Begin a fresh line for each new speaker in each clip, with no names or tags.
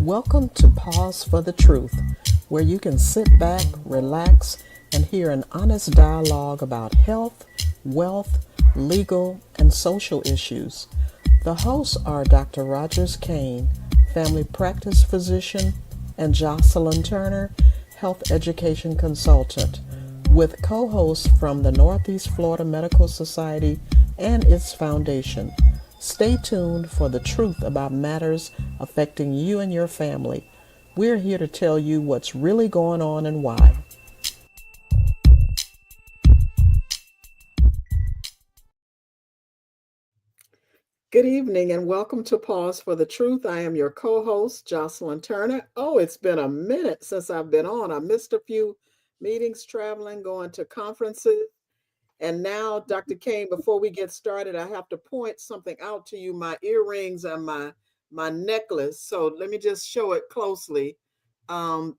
Welcome to Pause for the Truth, where you can sit back, relax, and hear an honest dialogue about health, wealth, legal, and social issues. The hosts are Dr. Rogers Kane, family practice physician, and Jocelyn Turner, health education consultant, with co hosts from the Northeast Florida Medical Society and its foundation. Stay tuned for the truth about matters affecting you and your family. We're here to tell you what's really going on and why. Good evening and welcome to Pause for the Truth. I am your co host, Jocelyn Turner. Oh, it's been a minute since I've been on. I missed a few meetings, traveling, going to conferences. And now, Dr. Kane, before we get started, I have to point something out to you, my earrings and my necklace. So let me just show it closely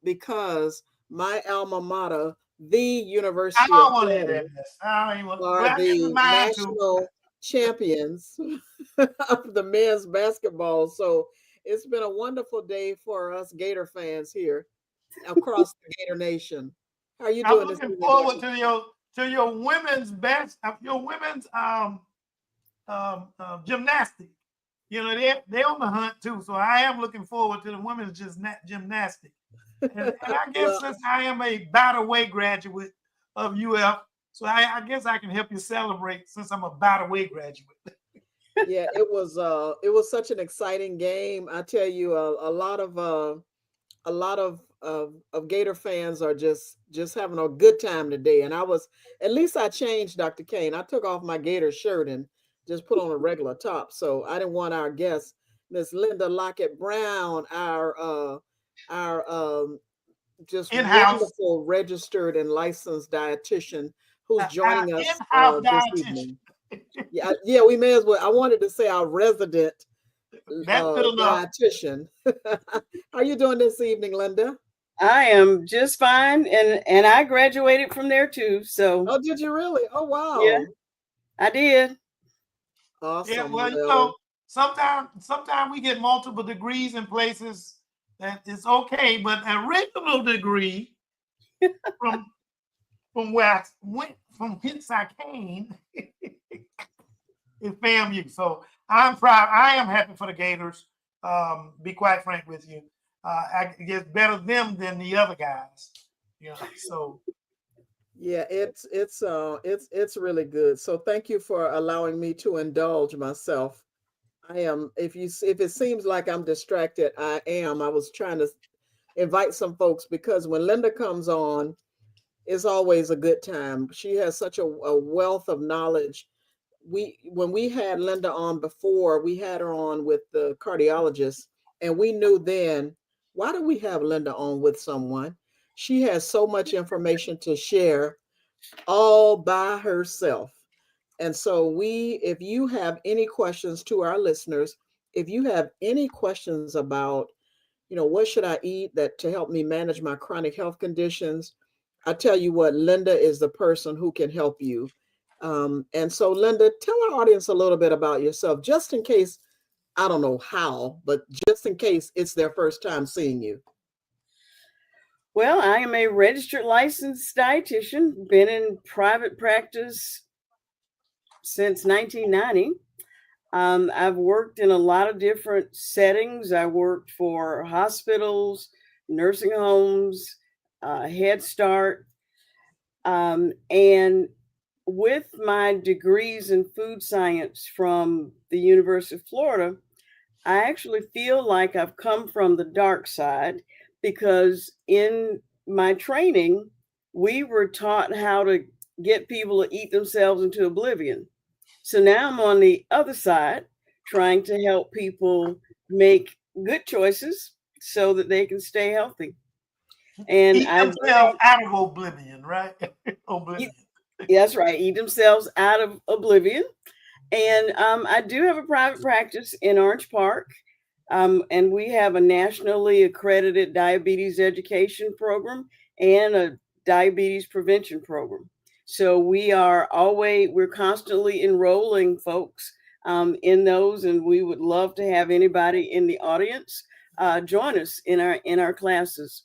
because my alma mater, the
I
University of
don't want to hear
Florida,
that mess. I don't even want,
are
well, this is
the
mine too.
national champions of the men's basketball. So it's been a wonderful day for us Gator fans here across the Gator Nation. How are you
I'm
doing this
looking
evening,
forward
Dr.
to your women's best, your women's gymnastics. You know, they're on the hunt too. So I am looking forward to the women's just gymnastics. And I guess
Well,
since I am a battle weight graduate of UF, so I guess I can help you celebrate since I'm a battle weight graduate.
yeah, it was such an exciting game. I tell you, a lot of Gator fans are just having a good time today. And I was at least I changed, Dr. Kane. I took off my Gator shirt and just put on a regular top. So I didn't want our guest, Miss Linda Lockett Brown, our just
In-house,
wonderful registered and licensed dietitian who's
our
joining us
in-house
this
dietitian.
evening. Yeah, yeah, we may as well. I wanted to say our resident
That's good enough.
dietitian. How you doing this evening, Linda?
I am just fine, and I graduated from there too. So
Oh, did you really? Oh,
yeah,
wow.
I did.
Yeah,
Awesome.
well,
Well,
sometimes we get multiple degrees in places that it's okay, but an original degree from where I went, from whence I came, is FAMU. So I'm proud. I am happy for the Gators. Be quite frank with you, I guess better them than the other guys. Yeah. So
yeah, it's really good. So thank you for allowing me to indulge myself. I am if it seems like I'm distracted, I am. I was trying to invite some folks because when Linda comes on, it's always a good time. She has such a wealth of knowledge. When we had Linda on before, we had her on with the cardiologist, and we knew then, why do we have Linda on with someone? She has so much information to share all by herself. And so if you have any questions to our listeners, if you have any questions about, what should I eat that to help me manage my chronic health conditions, I tell you what, Linda is the person who can help you. And so, Linda, tell our audience a little bit about yourself, just in case, I don't know how, but just in case it's their first time seeing you.
Well, I am a registered licensed dietitian. Been in private practice since 1990. I've worked in a lot of different settings. I worked for hospitals, nursing homes, Head Start, and with my degrees in food science from the University of Florida, I actually feel like I've come from the dark side because in my training, we were taught how to get people to eat themselves into oblivion. So now I'm on the other side trying to help people make good choices so that they can stay healthy. And
eat themselves out of oblivion, right? Oblivion.
That's right, eat themselves out of oblivion. And I do have a private practice in Orange Park. And we have a nationally accredited diabetes education program and a diabetes prevention program. So we're constantly enrolling folks in those, and we would love to have anybody in the audience join us in our classes.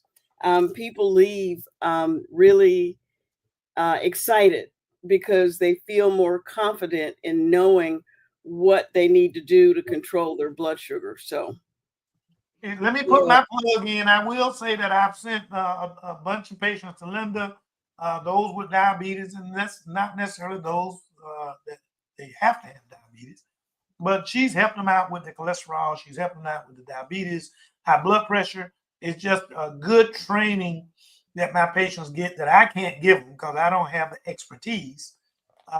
People leave really excited because they feel more confident in knowing what they need to do to control their blood sugar. So
let me put
Yeah.
my plug in. I will say that I've sent a bunch of patients to Linda, those with diabetes, and that's not necessarily those that they have to have diabetes, but she's helped them out with the cholesterol. She's helped them out with the diabetes, high blood pressure. It's just a good training that my patients get that I can't give them because I don't have the expertise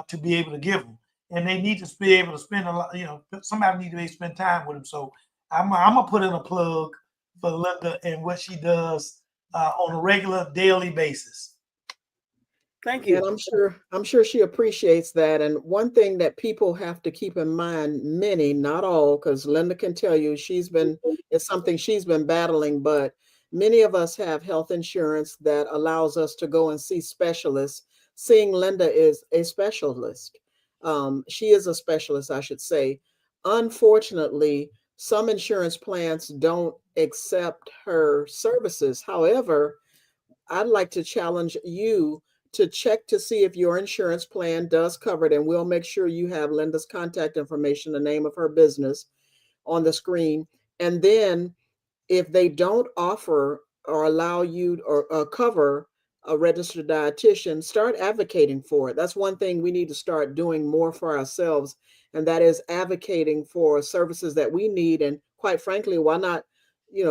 to be able to give them. And they need to be able to spend a lot, somebody need to be able to spend time with them. So I'm gonna put in a plug for Linda and what she does on a regular daily basis.
thank
And
you.
I'm sure she appreciates that. And one thing that people have to keep in mind, many, not all, because Linda can tell you it's something she's been battling, but many of us have health insurance that allows us to go and see specialists. Seeing Linda is a specialist. She is a specialist, I should say. Unfortunately, some insurance plans don't accept her services. However, I'd like to challenge you to check to see if your insurance plan does cover it, and we'll make sure you have Linda's contact information, the name of her business on the screen. And then if they don't offer or allow you or cover a registered dietitian, start advocating for it. That's one thing we need to start doing more for ourselves, and that is advocating for services that we need. And quite frankly, why not,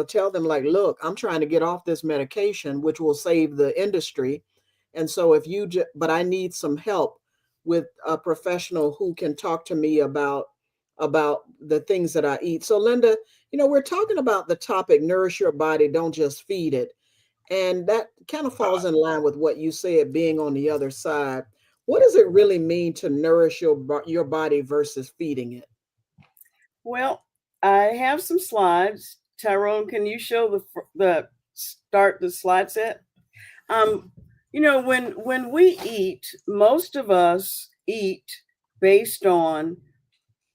tell them like, look, I'm trying to get off this medication, which will save the industry. And so but I need some help with a professional who can talk to me about the things that I eat. So Linda, we're talking about the topic, nourish your body, don't just feed it. And that kind of falls in line with what you said, being on the other side. What does it really mean to nourish your body versus feeding it?
Well, I have some slides. Tyrone, can you show the slide set? Um, when we eat, most of us eat based on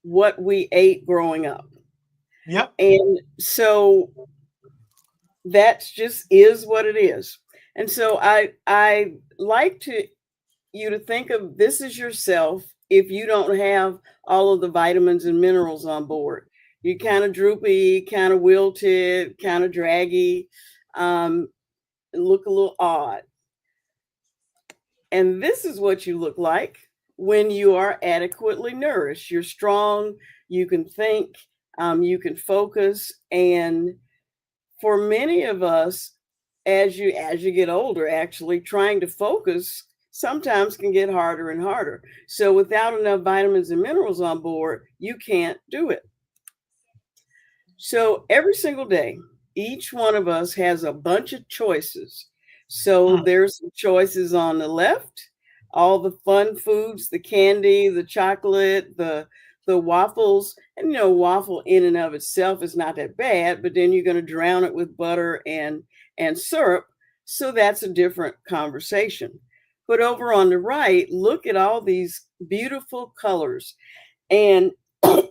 what we ate growing up.
Yep.
And so that just is what it is. And so I like you to think of this as yourself if you don't have all of the vitamins and minerals on board. You're kind of droopy, kind of wilted, kind of draggy, look a little odd. And this is what you look like when you are adequately nourished. You're strong, you can think, you can focus. And for many of us, as you get older, actually trying to focus sometimes can get harder and harder. So without enough vitamins and minerals on board, you can't do it. So every single day, each one of us has a bunch of choices. So there's some choices on the left, all the fun foods, the candy, the chocolate, the waffles. And waffle in and of itself is not that bad, but then you're going to drown it with butter and syrup. So that's a different conversation. But over on the right, look at all these beautiful colors. And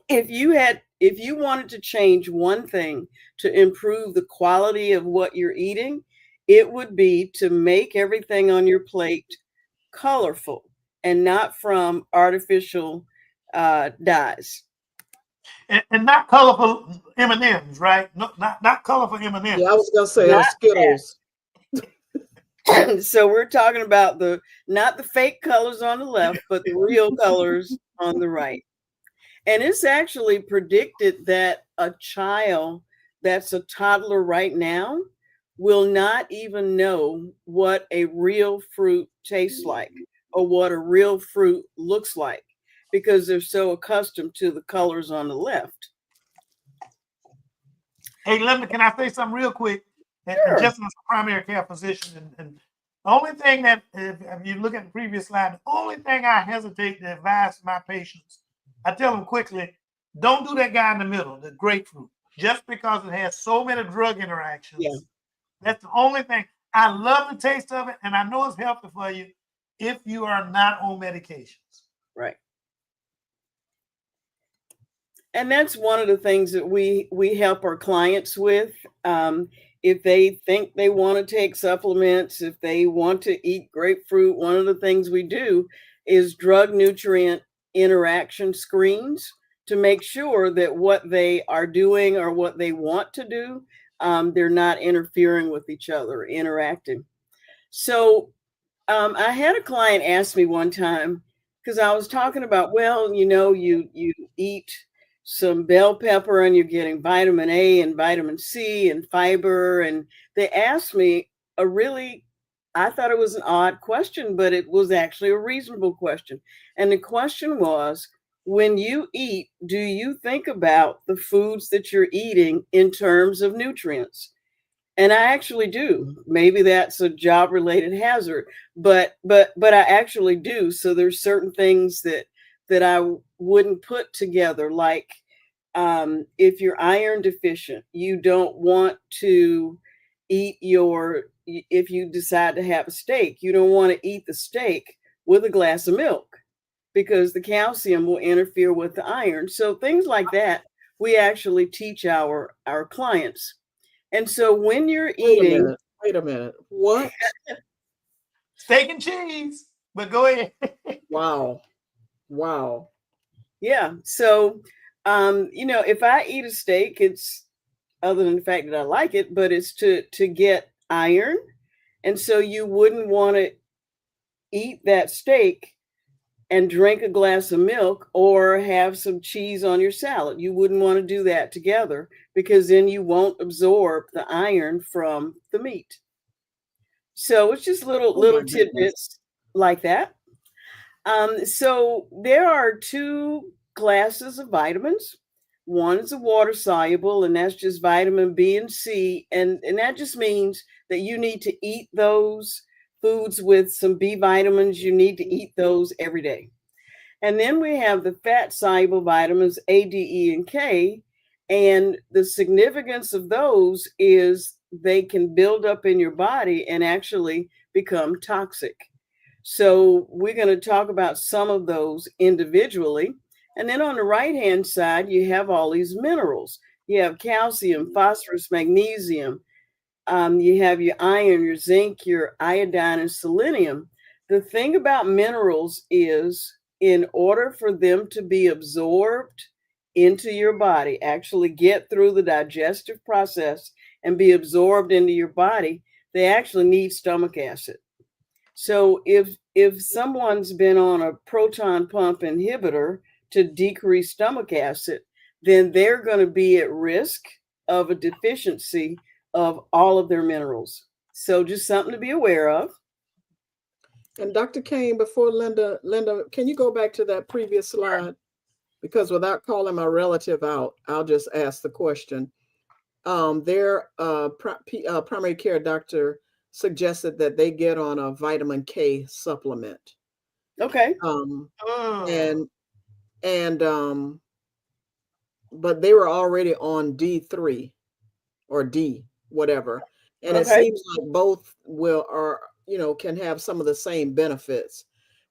if you wanted to change one thing to improve the quality of what you're eating, it would be to make everything on your plate colorful and not from artificial dyes.
And not colorful M&Ms, right? No, not colorful M&Ms.
Yeah, I was gonna say
Not
Skittles.
So we're talking about not the fake colors on the left, but the real colors on the right. And it's actually predicted that a child that's a toddler right now will not even know what a real fruit tastes like or what a real fruit looks like because they're so accustomed to the colors on the left.
Hey, Linda, can I say something real quick? And
Sure.
just as a primary care physician, and the only thing that, if you look at the previous slide, the only thing I hesitate to advise my patients, I tell them quickly, don't do that guy in the middle, the grapefruit, just because it has so many drug interactions.
Yeah.
That's the only thing. I love the taste of it, and I know it's healthy for you if you are not on medications.
Right. And that's one of the things that we help our clients with. If they think they want to take supplements, if they want to eat grapefruit, one of the things we do is drug nutrient interaction screens to make sure that what they are doing or what they want to do, they're not interfering with each other, interacting. So I had a client ask me one time because I was talking about, well, you eat some bell pepper and you're getting vitamin A and vitamin C and fiber, and they asked me a really, I thought it was an odd question, but it was actually a reasonable question. And the question was, when you eat, do you think about the foods that you're eating in terms of nutrients? And I actually do. Maybe that's a job related hazard, but I actually do. So there's certain things that I wouldn't put together, like if you're iron deficient, you don't want to eat if you decide to have a steak, you don't want to eat the steak with a glass of milk because the calcium will interfere with the iron. So things like that, we actually teach our clients. And so when you're
Wait a
eating,
minute. Wait a minute. What?
Steak and cheese. But go ahead.
Wow. Wow.
yeah. So, if I eat a steak, it's other than the fact that I like it, but it's to get iron. And so you wouldn't want to eat that steak and drink a glass of milk or have some cheese on your salad. You wouldn't want to do that together because then you won't absorb the iron from the meat. So it's just little
Oh my
little
goodness.
tidbits like that. So there are two classes of vitamins. One is a water soluble, and that's just vitamin B and C. And that just means that you need to eat those foods with some B vitamins. You need to eat those every day. And then we have the fat soluble vitamins A, D, E, and K. And the significance of those is they can build up in your body and actually become toxic. So we're going to talk about some of those individually. And then on the right hand side, you have all these minerals. You have calcium, phosphorus, magnesium. You have your iron, your zinc, your iodine, and selenium. The thing about minerals is, in order for them to be absorbed into your body, actually get through the digestive process and be absorbed into your body, they actually need stomach acid. So if someone's been on a proton pump inhibitor to decrease stomach acid, then they're going to be at risk of a deficiency of all of their minerals. So just something to be aware of.
And Dr. Kane, before Linda, can you go back to that previous slide? Because without calling my relative out, I'll just ask the question. Their primary care doctor suggested that they get on a vitamin K supplement.
Okay.
Um,
Oh,
and and but they were already on D3 or D, whatever. And it
Okay.
seems like both will are, can have some of the same benefits.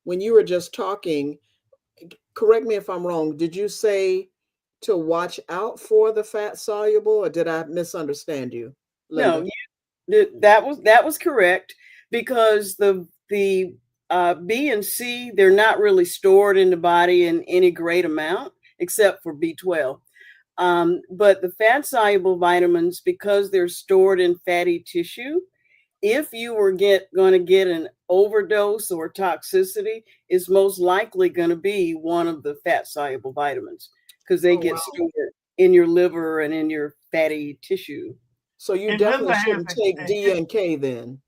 When you were just talking, correct me if I'm wrong, did you say to watch out for the fat soluble, or did I misunderstand you,
No,
Linda?
that was correct because the B and C, they're not really stored in the body in any great amount except for B12. But the fat soluble vitamins, because they're stored in fatty tissue, if you were going to get an overdose or toxicity, is most likely going to be one of the fat soluble vitamins because they
Oh,
get
wow.
stored in your liver and in your fatty tissue.
So you
and
definitely
Linda has
shouldn't take D and K then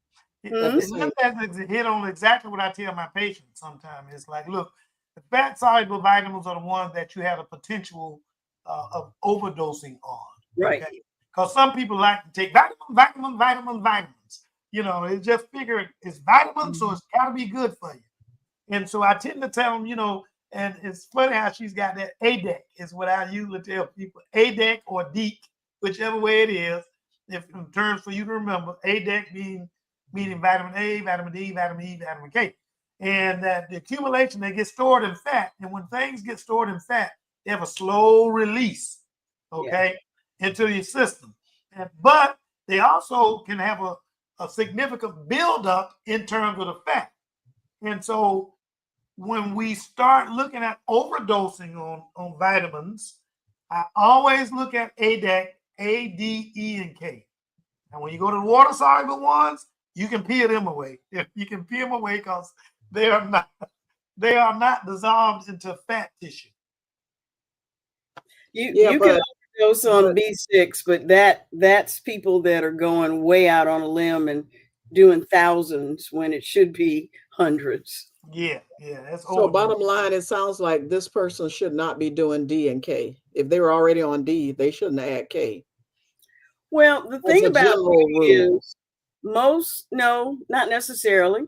at the
Hmm?
and
same.
Linda has hit on exactly what I tell my patients sometimes. It's like, look, the fat soluble vitamins are the ones that you have a potential of overdosing on.
Right.
Okay. Because some people like to take vitamins. They just figure it's vitamins, so
Mhm.
it's got to be good for you. And so I tend to tell them, and it's funny how she's got that ADEC is what I usually tell people, ADEC or DEEC, whichever way it is, if in terms for you to remember, ADEC meaning vitamin A, vitamin D, vitamin E, vitamin K. And that the accumulation, they get stored in fat. And when things get stored in fat, They have a slow release, okay, into your system. But they also can have a significant buildup in terms of the fat. And so when we start looking at overdosing on vitamins, I always look at ADEC, A, D, E, and K. And when you go to the water soluble ones, you can peel them away. You can peel them away because they are not dissolved into fat tissue.
You can overdose on B6, but that's people that are going way out on a limb and doing thousands when it should be hundreds.
Yeah. That's
so bottom line, it sounds like this person should not be doing D and K. If they were already on D, they shouldn't add K.
Well, the thing about D is no, not necessarily.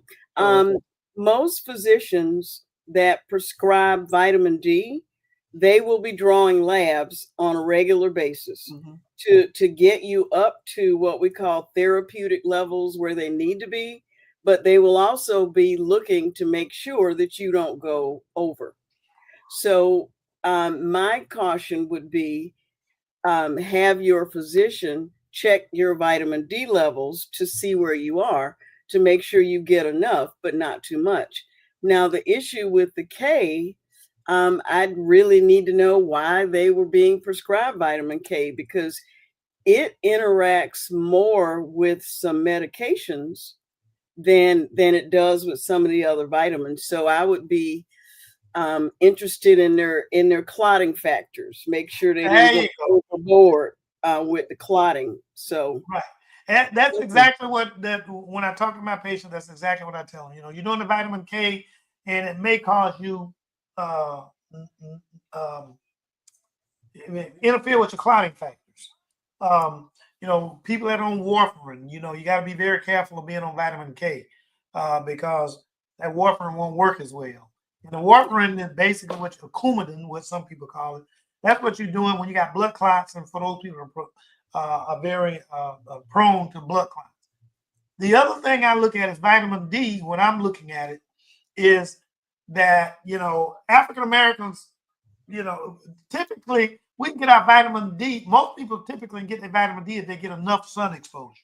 Most physicians that prescribe vitamin D, they will be drawing labs on a regular basis to get you up to what we call therapeutic levels where they need to be, but they will also be looking to make sure that you don't go over. So my caution would be have your physician check your vitamin D levels to see where you are to make sure you get enough, but not too much. Now, the issue with the K, I'd really need to know why they were being prescribed vitamin K, because it interacts more with some medications than it does with some of the other vitamins. So I would be interested in their clotting factors. Make sure they didn't go overboard with the clotting. So
right. And that's exactly when I talk to my patients, that's exactly what I tell them. You're doing the vitamin K, and it may cause you interfere with your clotting factors. People that are on warfarin, you got to be very careful of being on vitamin K because that warfarin won't work as well. And the warfarin is basically what Coumadin, what some people call it. That's what you're doing when you got blood clots, and for those people who are very prone to blood clots. The other thing I look at is vitamin D. When I'm looking at it, is that African Americans, typically we can get our vitamin D. Most people typically get their vitamin D if they get enough sun exposure.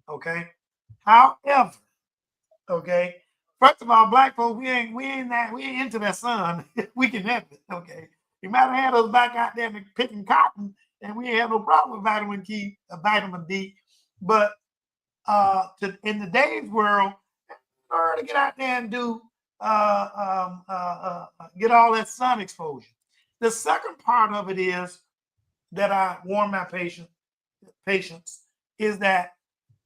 Okay. However, okay. First of all, black folks, we ain't into that sun. We can have it. Okay. You might have had us back out there picking cotton, and we ain't have no problem with vitamin D. But in today's world, in order to get out there and do get all that sun exposure. The second part of it is that I warn my patients is that,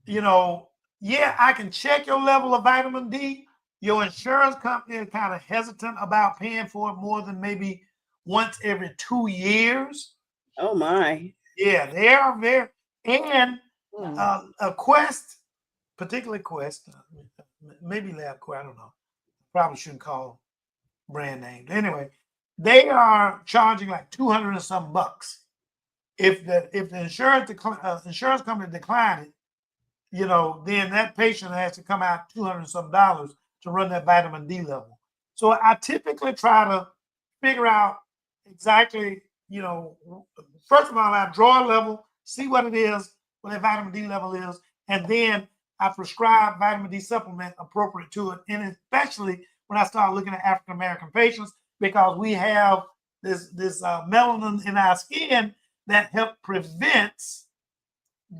I can check your level of vitamin D. Your insurance company is kind of hesitant about paying for it more than maybe once every 2 years.
Oh my.
Yeah, they are very, and a Quest, particularly Quest, maybe LabQuest, I don't know. Probably shouldn't call brand names. Anyway, they are charging like $200 and some bucks. If the insurance company decline it, then that patient has to come out $200 and some dollars to run that vitamin D level. So I typically try to figure out exactly, first of all, I draw a level, see what it is, what that vitamin D level is, and then I prescribe vitamin D supplement appropriate to it, and especially when I start looking at African American patients, because we have this melanin in our skin that help prevents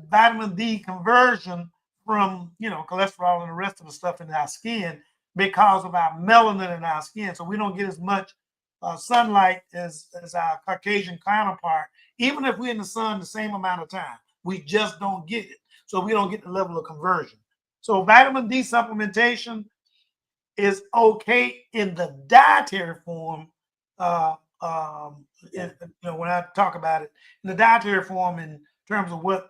vitamin D conversion from cholesterol and the rest of the stuff in our skin because of our melanin in our skin. So we don't get as much sunlight as our Caucasian counterpart, even if we're in the sun the same amount of time. We just don't get it. So we don't get the level of conversion. So vitamin D supplementation is okay in the dietary form. When I talk about it in the dietary form in terms of what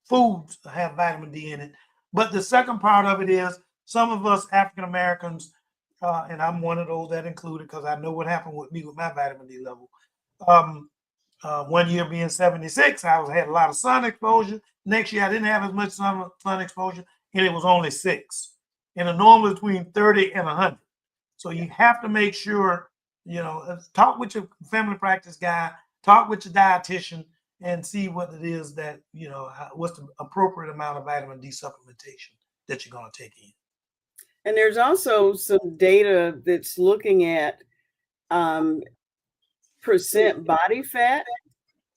foods have vitamin D in it. But the second part of it is some of us African Americans, and I'm one of those that included because I know what happened with me with my vitamin D level. 1 year being 76, I had a lot of sun exposure. Next year, I didn't have as much sun exposure, and it was only 6. And the normal is between 30 and 100. So you have to make sure talk with your family practice guy, talk with your dietitian, and see what it is that, what's the appropriate amount of vitamin D supplementation that you're going to take in.
And there's also some data that's looking at percent body fat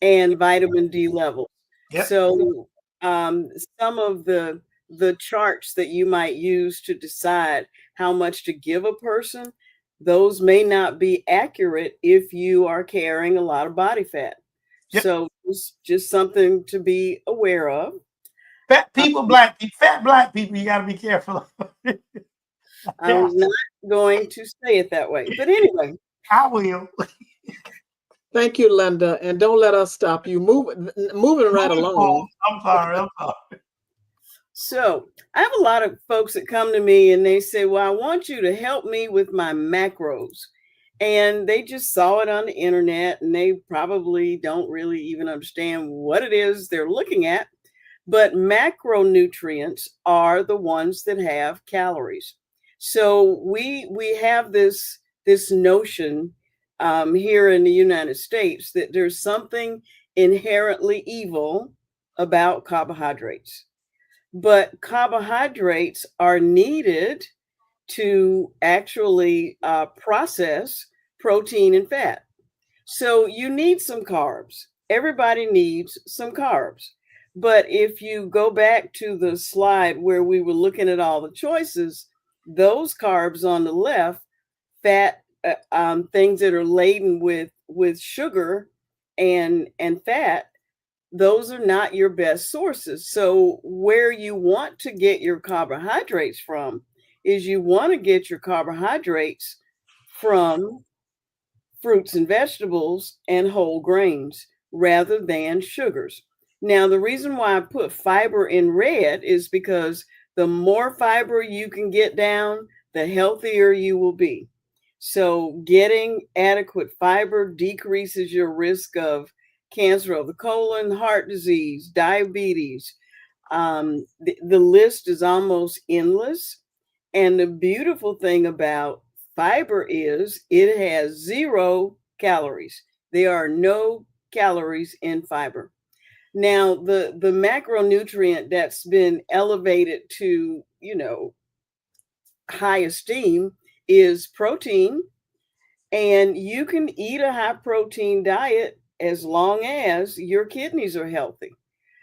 and vitamin D levels.
Yep.
So some of the charts that you might use to decide how much to give a person, those may not be accurate if you are carrying a lot of body fat.
Yep.
So it's just something to be aware of.
Fat people, fat black people, you got to be careful.
I'm not going to say it that way, but anyway.
I will.
Thank you, Linda, and don't let us stop you. Moving right along.
I'm sorry.
So I have a lot of folks that come to me and they say, well, I want you to help me with my macros. And they just saw it on the internet and they probably don't really even understand what it is they're looking at. But macronutrients are the ones that have calories. So we have this notion here in the United States that there's something inherently evil about carbohydrates. But carbohydrates are needed to actually process protein and fat. So you need some carbs. Everybody needs some carbs. But if you go back to the slide where we were looking at all the choices, those carbs on the left, fat, things that are laden with sugar and fat, those are not your best sources. So where you want to get your carbohydrates from is you want to get your carbohydrates from fruits and vegetables and whole grains rather than sugars. Now, the reason why I put fiber in red is because the more fiber you can get down, the healthier you will be. So getting adequate fiber decreases your risk of cancer of the colon, heart disease, diabetes. The list is almost endless. And the beautiful thing about fiber is it has 0 calories. There are no calories in fiber. Now, the macronutrient that's been elevated to, high esteem is protein. And you can eat a high protein diet as long as your kidneys are healthy.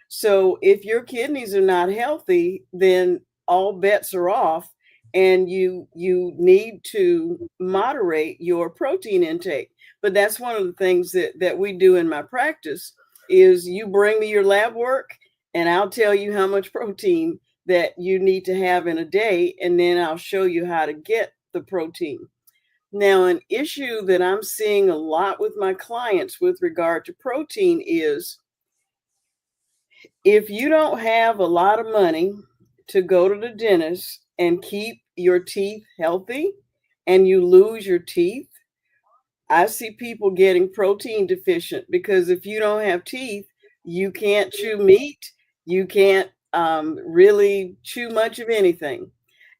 So if your kidneys are not healthy, then all bets are off and you need to moderate your protein intake. But that's one of the things that we do in my practice is you bring me your lab work and I'll tell you how much protein that you need to have in a day, and then I'll show you how to get the protein. Now, an issue that I'm seeing a lot with my clients with regard to protein is if you don't have a lot of money to go to the dentist and keep your teeth healthy and you lose your teeth, I see people getting protein deficient because if you don't have teeth, you can't chew meat, you can't really chew much of anything.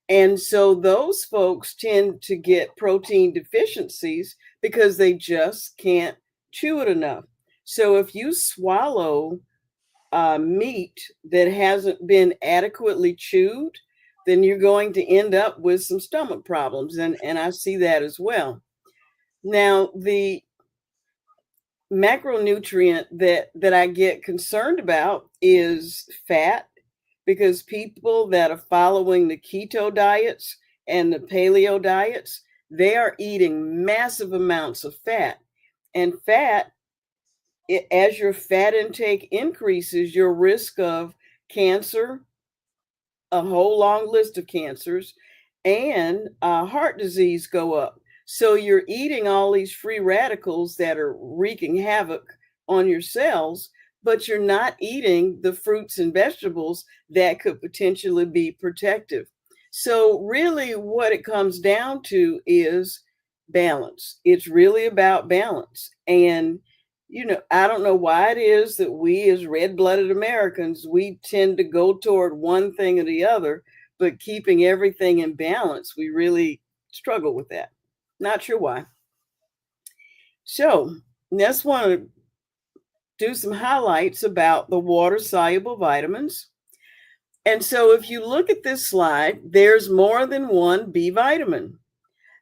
And so those folks tend to get protein deficiencies because they just can't chew it enough. So if you swallow meat that hasn't been adequately chewed, then you're going to end up with some stomach problems. And I see that as well. Now, the macronutrient that I get concerned about is fat, because people that are following the keto diets and the paleo diets, they are eating massive amounts of fat. And fat, as your fat intake increases, your risk of cancer, a whole long list of cancers, and heart disease go up. So you're eating all these free radicals that are wreaking havoc on your cells, but you're not eating the fruits and vegetables that could potentially be protective. So really what it comes down to is balance. It's really about balance. And, I don't know why it is that we as red-blooded Americans, we tend to go toward one thing or the other, but keeping everything in balance, we really struggle with that. Not sure why. So let's want to do some highlights about the water-soluble vitamins. And so if you look at this slide, there's more than one B vitamin.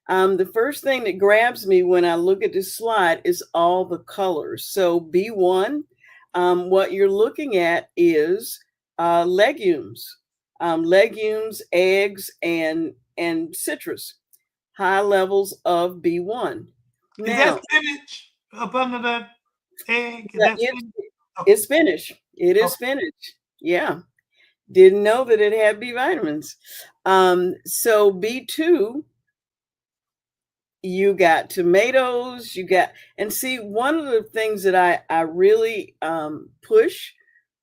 The first thing that grabs me when I look at this slide is all the colors. So B1, what you're looking at is legumes, eggs, and citrus, high levels of B1.
Is that
Now,
spinach up under the egg? Is
yeah,
that spinach?
it's spinach. It is
Okay.
spinach. Yeah. Didn't know that it had B vitamins. So B2, you got tomatoes, and see, one of the things that I really push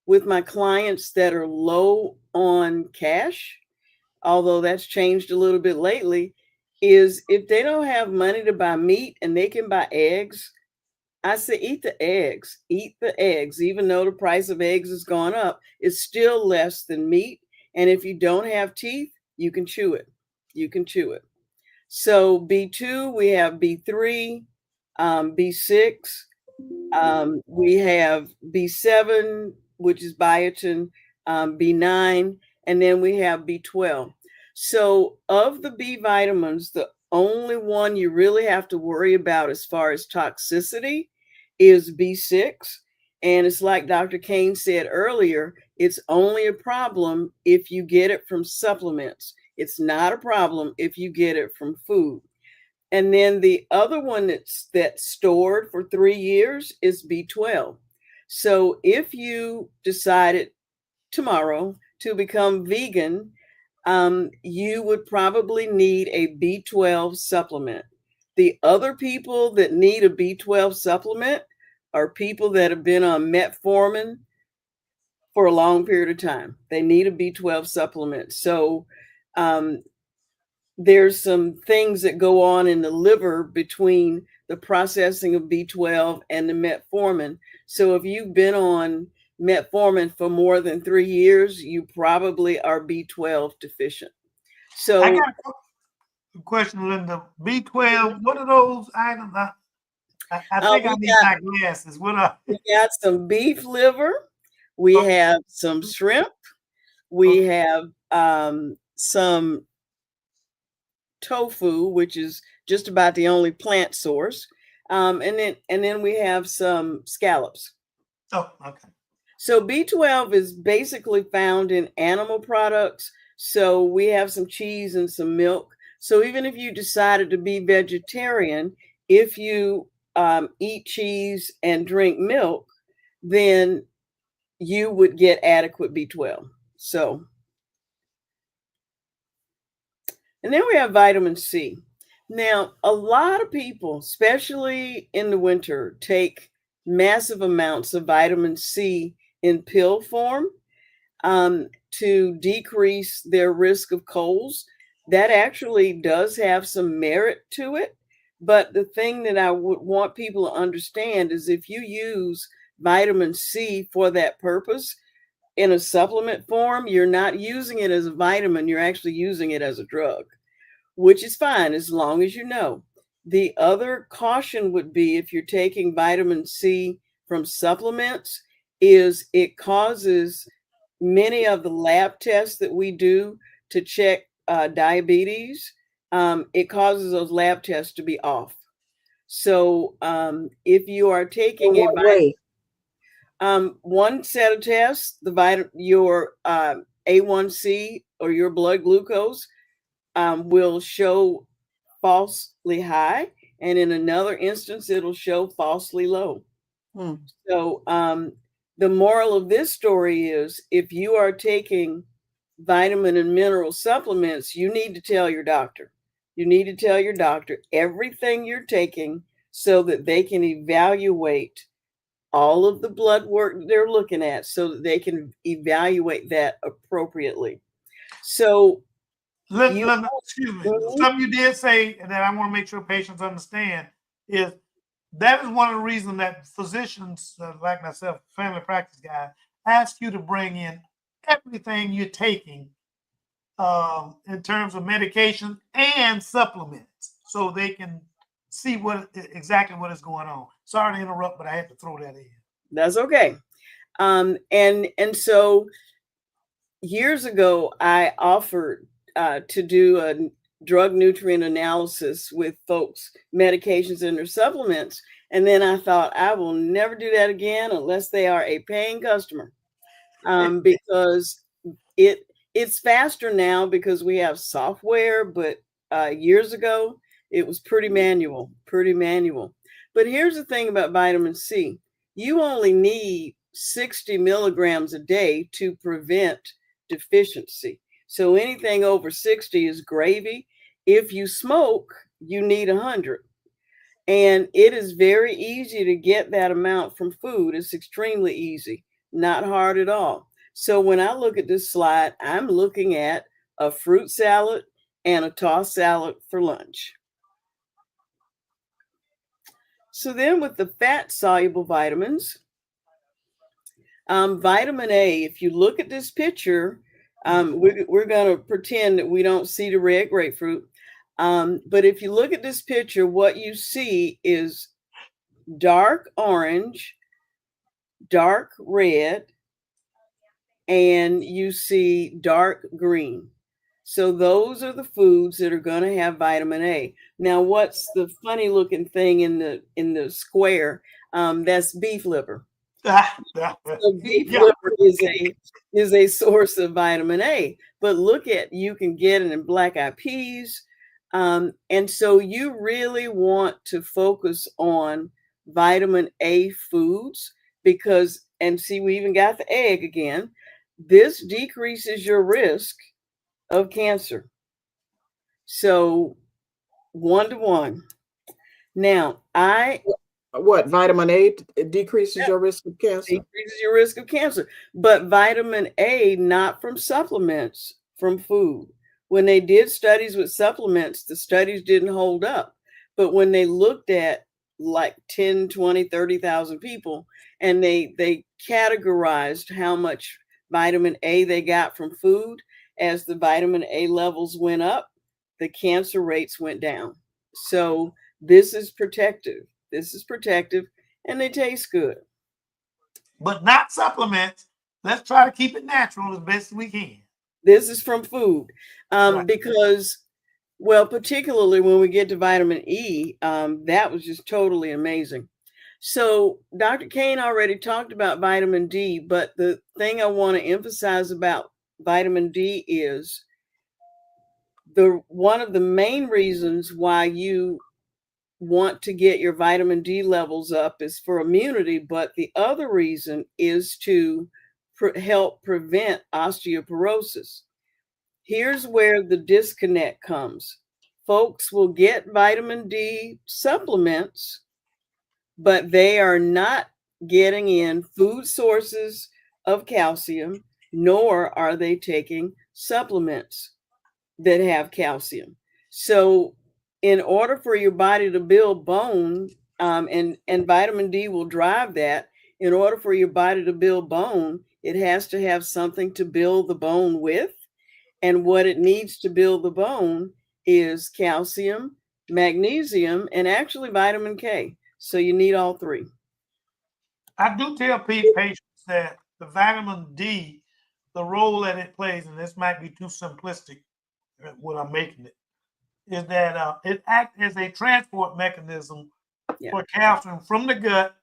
with my clients that are low on cash, although that's changed a little bit lately, is if they don't have money to buy meat and they can buy eggs, I say eat the eggs. Eat the eggs. Even though the price of eggs has gone up, it's still less than meat. And if you don't have teeth, you can chew it. You can chew it. So B2, we have B3, B6, we have B7, which is biotin, B9, and then we have B12. So of the B vitamins, the only one you really have to worry about as far as toxicity is B6. And it's like Dr. Kane said earlier, it's only a problem if you get it from supplements. It's not a problem if you get it from food. And then the other one that's stored for 3 years is B12. So if you decided tomorrow to become vegan, you would probably need a B12 supplement. The other people that need a B12 supplement are people that have been on metformin for a long period of time. They need a B12 supplement. So there's some things that go on in the liver between the processing of B12 and the metformin. So if you've been on metformin for more than 3 years, you probably are B12 deficient. So
I got a question, Linda. B12, what are those items? I think I need my glasses. What are
we got some beef liver, we have some shrimp, we have some tofu, which is just about the only plant source, and then we have some scallops.
Oh, okay.
So B12 is basically found in animal products. So we have some cheese and some milk. So even if you decided to be vegetarian, if you eat cheese and drink milk, then you would get adequate B12. So, and then we have vitamin C. Now, a lot of people, especially in the winter, take massive amounts of vitamin C in pill form to decrease their risk of colds. That actually does have some merit to it. But the thing that I would want people to understand is if you use vitamin C for that purpose in a supplement form, you're not using it as a vitamin, you're actually using it as a drug, which is fine as long as you know. The other caution would be if you're taking vitamin C from supplements is it causes many of the lab tests that we do to check diabetes, it causes those lab tests to be off. So if you are taking
In what way?
one set of tests, your A1C or your blood glucose will show falsely high, and in another instance, it'll show falsely low. So the moral of this story is if you are taking vitamin and mineral supplements, you need to tell your doctor. You need to tell your doctor everything you're taking so that they can evaluate all of the blood work they're looking at so that they can evaluate that appropriately. So
excuse me. Something you did say that I want to make sure patients understand is that is one of the reasons that physicians like myself, family practice guy, ask you to bring in everything you're taking in terms of medication and supplements so they can see exactly what is going on. Sorry to interrupt, but I had to throw that in.
That's okay. And so years ago, I offered to do a drug nutrient analysis with folks, medications and their supplements. And then I thought, I will never do that again unless they are a paying customer, because it's faster now because we have software, but years ago it was pretty manual, pretty manual. But here's the thing about vitamin C: you only need 60 milligrams a day to prevent deficiency. So anything over 60 is gravy. If you smoke, you need 100. And it is very easy to get that amount from food. It's extremely easy, not hard at all. So when I look at this slide, I'm looking at a fruit salad and a tossed salad for lunch. So then with the fat soluble vitamins, vitamin A, if you look at this picture, we're going to pretend that we don't see the red grapefruit. But if you look at this picture, what you see is dark orange, dark red, and you see dark green. So those are the foods that are going to have vitamin A. Now, what's the funny looking thing in the square? That's beef liver. So beef
Yeah.
liver is a source of vitamin A. But look at, you can get it in black eyed peas. And so you really want to focus on vitamin A foods because, and see, we even got the egg again. This decreases your risk of cancer. So 1-to-1. Now,
What, vitamin A decreases your risk of cancer?
decreases your risk of cancer, but vitamin A not from supplements, from food. When they did studies with supplements, the studies didn't hold up. But when they looked at like 10, 20, 30,000 people and they categorized how much vitamin A they got from food, as the vitamin A levels went up, the cancer rates went down. So this is protective. This is protective, and they taste good.
But not supplements. Let's try to keep it natural as best we can.
This is from food,
Right.
because, well, particularly when we get to vitamin E, that was just totally amazing. So Dr. Kane already talked about vitamin D, but the thing I want to emphasize about vitamin D is one of the main reasons why you want to get your vitamin D levels up is for immunity, but the other reason is to help prevent osteoporosis. Here's where the disconnect comes. Folks will get vitamin D supplements, but they are not getting in food sources of calcium, nor are they taking supplements that have calcium. So in order for your body to build bone, and vitamin D will drive that, in order for your body to build bone, it has to have something to build the bone with. And what it needs to build the bone is calcium, magnesium, and actually vitamin K. So you need all three.
I do tell patients that the vitamin D, the role that it plays, and this might be too simplistic what I'm making it, is that it acts as a transport mechanism for calcium from the gut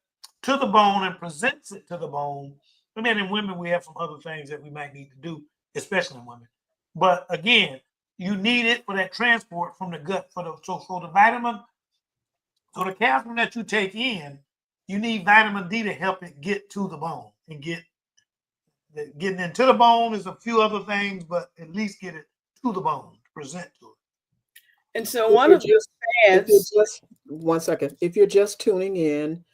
to the bone and presents it to the bone. And then in women, we have some other things that we might need to do, especially in women. But again, you need it for that transport from the gut for the vitamin. So the calcium that you take in, you need vitamin D to help it get to the bone and getting into the bone is a few other things, but at least get it to the bone to present to it.
And so one of the
If you're
fads,
just 1 second, if you're just tuning in,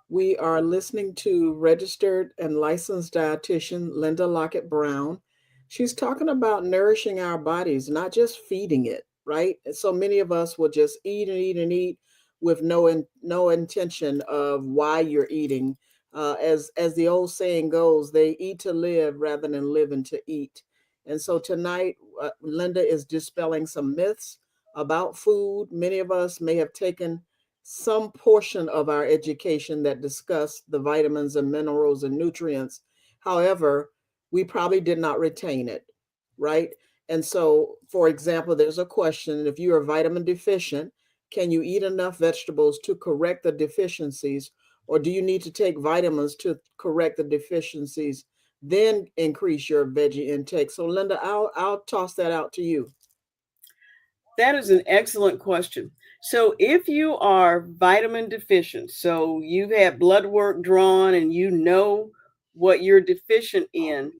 we are listening to registered and licensed dietitian Linda Lockett Brown. She's talking about nourishing our bodies, not just feeding it, right? And so many of us will just eat and eat and eat with no intention of why you're eating. As the old saying goes, they eat to live rather than living to eat. And so tonight, Linda is dispelling some myths about food. Many of us may have taken some portion of our education that discussed the vitamins and minerals and nutrients. However, we probably did not retain it, right? And so, for example, there's a question: if you are vitamin deficient, can you eat enough vegetables to correct the deficiencies, or do you need to take vitamins to correct the deficiencies, then increase your veggie intake? So, Linda, I'll toss that out to you.
That is an excellent question. So, if you are vitamin deficient, so you've had blood work drawn and you know what you're deficient in,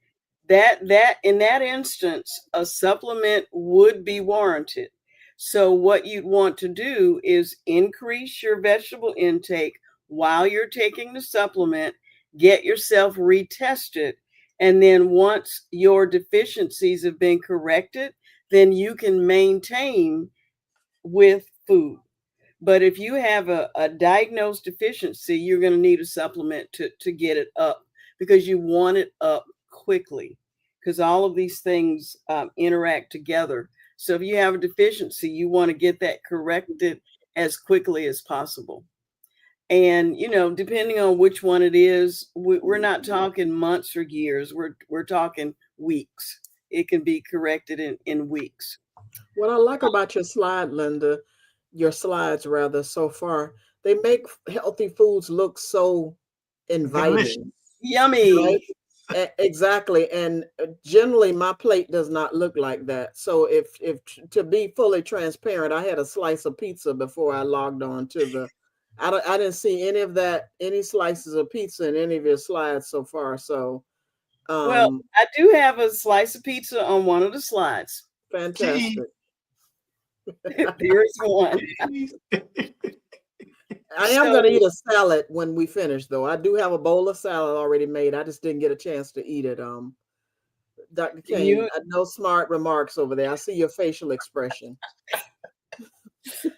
that in that instance, a supplement would be warranted. So, what you'd want to do is increase your vegetable intake while you're taking the supplement, get yourself retested, and then once your deficiencies have been corrected, then you can maintain with food. But if you have a diagnosed deficiency, you're going to need a supplement to get it up because you want it up quickly because all of these things interact together. So if you have a deficiency, you want to get that corrected as quickly as possible. And depending on which one it is, we're not talking months or years. We're talking weeks. It can be corrected in weeks.
What I like about your slide, Linda, your slides rather, so far, they make healthy foods look so
Delicious.
inviting,
Yummy.
right? Exactly. And generally, my plate does not look like that. So, if to be fully transparent, I had a slice of pizza before I logged on to the. I didn't see any of that, any slices of pizza in any of your slides so far. So,
Well,
um,
I do have a slice of pizza on one of the slides.
Cheese.
fantastic.
There's one.
Cheese.
I am
So
going to eat a salad when we finish, though. I do have a bowl of salad already made. I just didn't get a chance to eat it. Dr. Kane,
you
no smart remarks over there. I see your facial expression.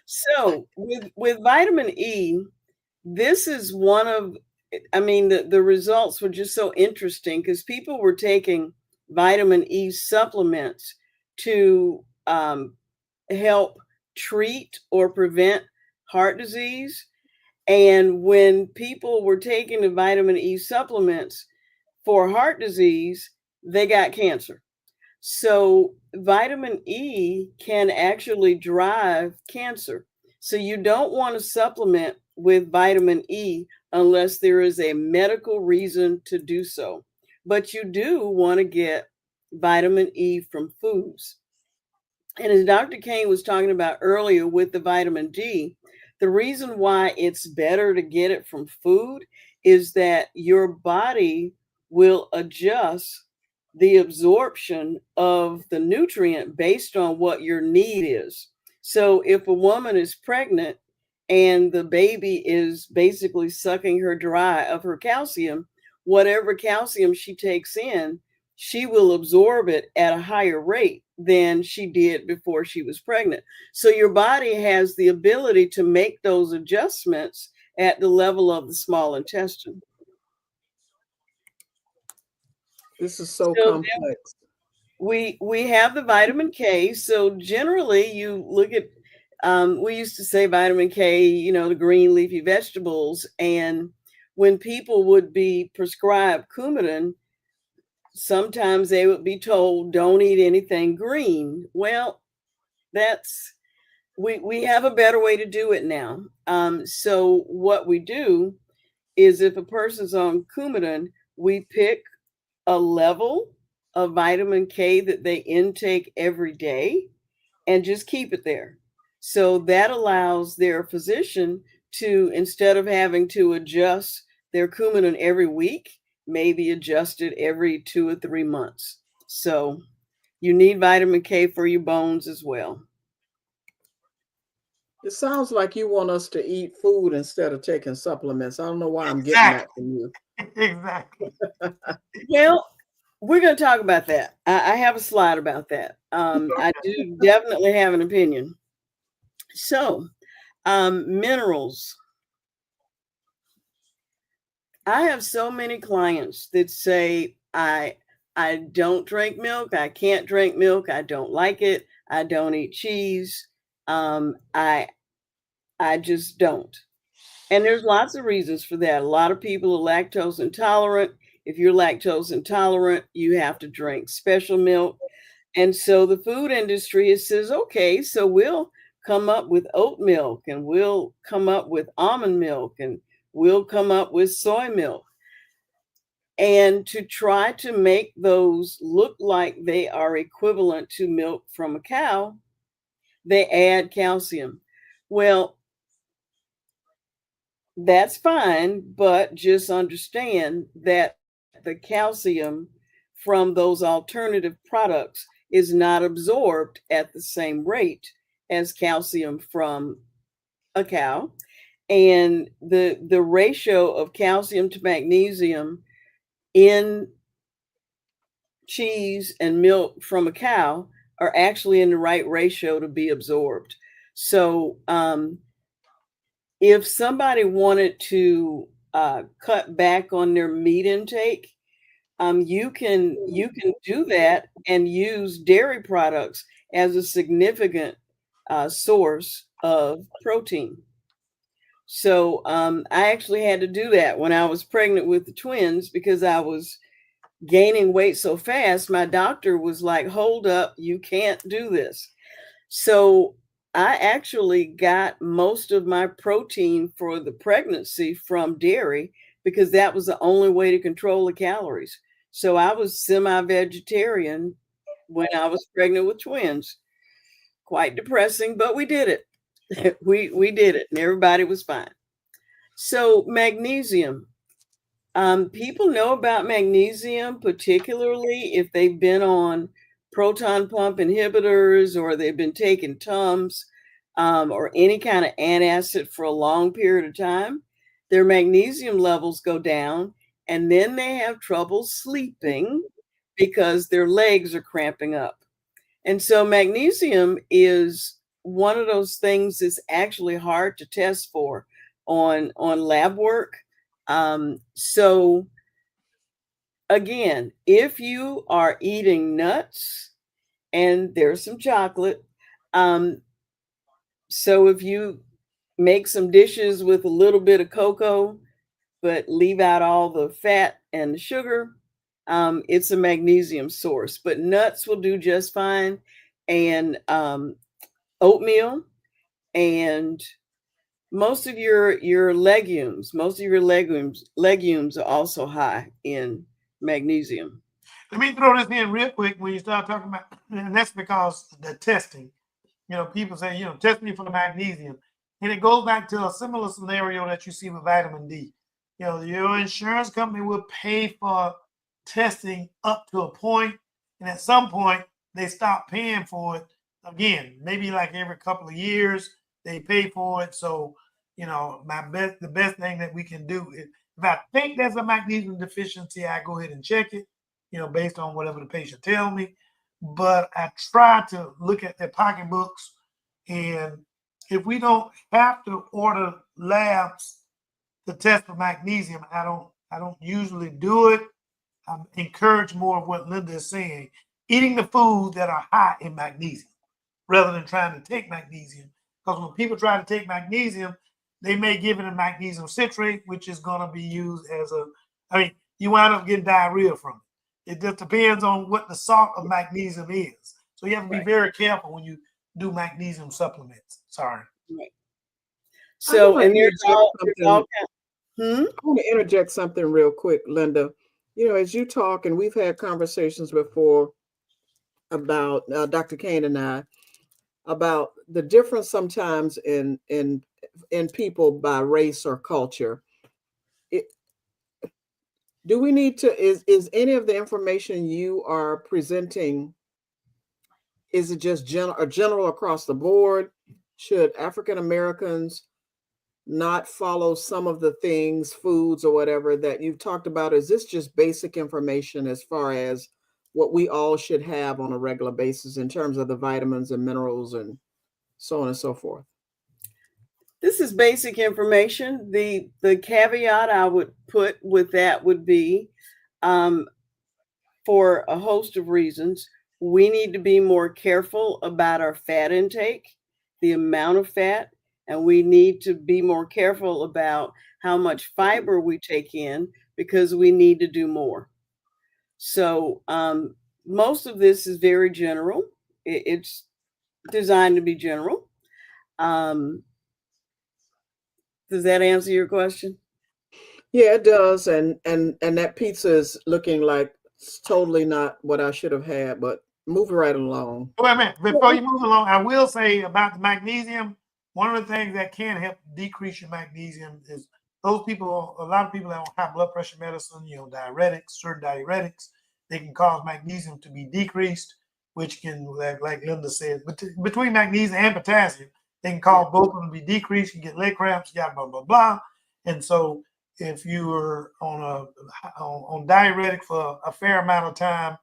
so with vitamin E, this is one of I mean the results were just so interesting because people were taking vitamin E supplements to help treat or prevent heart disease. And when people were taking the vitamin E supplements for heart disease, they got cancer. So, vitamin E can actually drive cancer. So, you don't want to supplement with vitamin E unless there is a medical reason to do so. But you do want to get vitamin E from foods. And as Dr. Kane was talking about earlier with the vitamin D, the reason why it's better to get it from food is that your body will adjust the absorption of the nutrient based on what your need is. So if a woman is pregnant and the baby is basically sucking her dry of her calcium, whatever calcium she takes in, she will absorb it at a higher rate than she did before she was pregnant. So your body has the ability to make those adjustments at the level of the small intestine.
This is so
So then
complex.
we have the vitamin K. So generally, you look at we used to say vitamin K, the green leafy vegetables, and when people would be prescribed Coumadin, sometimes they would be told don't eat anything green. Well, that's we have a better way to do it now. So what we do is if a person's on Coumadin, we pick a level of vitamin K that they intake every day and just keep it there. So that allows their physician to, instead of having to adjust their Coumadin every week, maybe adjust it every 2 or 3 months. So you need vitamin K for your bones as well.
It sounds like you want us to eat food instead of taking supplements. I don't know why I'm getting that
Exactly.
from you.
Exactly.
Well, we're going to talk about that. I have a slide about that. I do definitely have an opinion. So, minerals. I have so many clients that say, I don't drink milk. I can't drink milk. I don't like it. I don't eat cheese. I I just don't. And there's lots of reasons for that. A lot of people are lactose intolerant. If you're lactose intolerant, you have to drink special milk. And so the food industry says, okay, so we'll come up with oat milk, and we'll come up with almond milk, and we'll come up with soy milk. And to try to make those look like they are equivalent to milk from a cow, they add calcium. Well, that's fine, but just understand that the calcium from those alternative products is not absorbed at the same rate as calcium from a cow. And the ratio of calcium to magnesium in cheese and milk from a cow are actually in the right ratio to be absorbed. So if somebody wanted to cut back on their meat intake, you can do that and use dairy products as a significant source of protein. So I actually had to do that when I was pregnant with the twins because I was gaining weight so fast. My doctor was like, "Hold up, you can't do this." So I actually got most of my protein for the pregnancy from dairy because that was the only way to control the calories. So I was semi-vegetarian when I was pregnant with twins. Quite depressing, but we did it. we did it, and everybody was fine. So magnesium. People know about magnesium, particularly if they've been on proton pump inhibitors or they've been taking Tums or any kind of antacid for a long period of time. Their magnesium levels go down, and then they have trouble sleeping because their legs are cramping up. And so magnesium is one of those things that's actually hard to test for on lab work. So again, if you are eating nuts and there's some chocolate, so if you make some dishes with a little bit of cocoa, but leave out all the fat and the sugar, it's a magnesium source. But nuts will do just fine, and oatmeal, and most of your legumes are also high in magnesium.
Let me throw this in real quick when you start talking about, and that's because the testing. People say, test me for the magnesium. And it goes back to a similar scenario that you see with vitamin D. Your insurance company will pay for testing up to a point, and at some point they stop paying for it again. Maybe like every couple of years they pay for it. So, the best thing that we can do is, if I think there's a magnesium deficiency, I go ahead and check it, based on whatever the patient tells me. But I try to look at their pocketbooks, and if we don't have to order labs to test for magnesium, I don't usually do it. I encourage more of what Linda is saying, eating the foods that are high in magnesium rather than trying to take magnesium. Because when people try to take magnesium, they may give it a magnesium citrate, which is going to be used as you wind up getting diarrhea from it. It just depends on what the salt of magnesium is. So you have to be very careful when you do magnesium supplements. Sorry.
Right.
I
So,
want
and
to interject something.
Hmm?
I want to interject something real quick, Linda. As you talk, and we've had conversations before about Dr. Kane and I about the difference sometimes in people by race or culture. It, do we need to is any of the information you are presenting, is it just general across the board? Should African Americans not follow some of the things, foods or whatever that you've talked about? Is this just basic information as far as what we all should have on a regular basis in terms of the vitamins and minerals and so on and so forth?
This is basic information. The caveat I would put with that would be, um, for a host of reasons, we need to be more careful about our fat intake, the amount of fat, And we need to be more careful about how much fiber we take in because we need to do more. So most of this is very general. It's designed to be general. Um, does that answer your question?
Yeah, it does. And that pizza is looking like it's totally not what I should have had, but move right along.
Wait a minute. Before you move along, I will say about the magnesium. One of the things that can help decrease your magnesium is those people, a lot of people that on high blood pressure medicine, diuretics, certain diuretics, they can cause magnesium to be decreased, which can, like Linda said, between magnesium and potassium, they can cause both of them to be decreased. You get leg cramps, blah, blah, blah, blah. And so if you were on diuretic for a fair amount of time,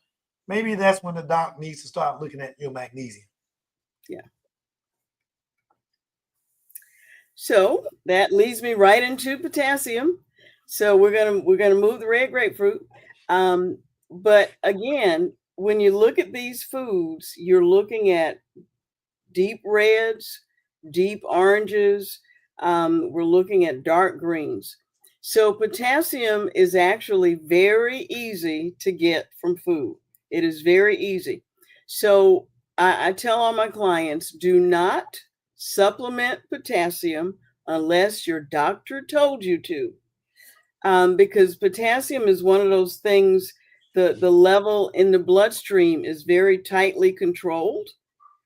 maybe that's when the doc needs to start looking at your magnesium.
Yeah. So that leads me right into potassium. So we're gonna move the red grapefruit. But again, when you look at these foods, you're looking at deep reds, deep oranges. We're looking at dark greens. So potassium is actually very easy to get from food. It is very easy. So I tell all my clients, do not supplement potassium unless your doctor told you to. Because potassium is one of those things, the level in the bloodstream is very tightly controlled.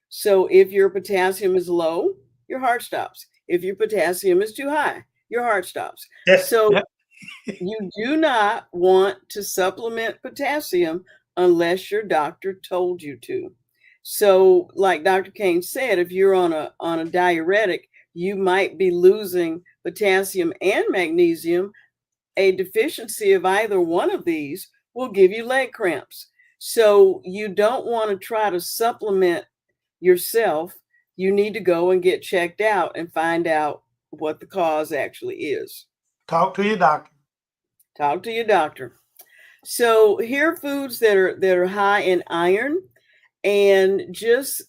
So if your potassium is low, your heart stops. If your potassium is too high, your heart stops. So you do not want to supplement potassium unless your doctor told you to. So like Dr. Kane said, if you're on a diuretic, you might be losing potassium and magnesium. A deficiency of either one of these will give you leg cramps. So you don't want to try to supplement yourself. You need to go and get checked out and find out what the cause actually is.
Talk to your doctor.
Talk to your doctor. So here are foods that are high in iron, and just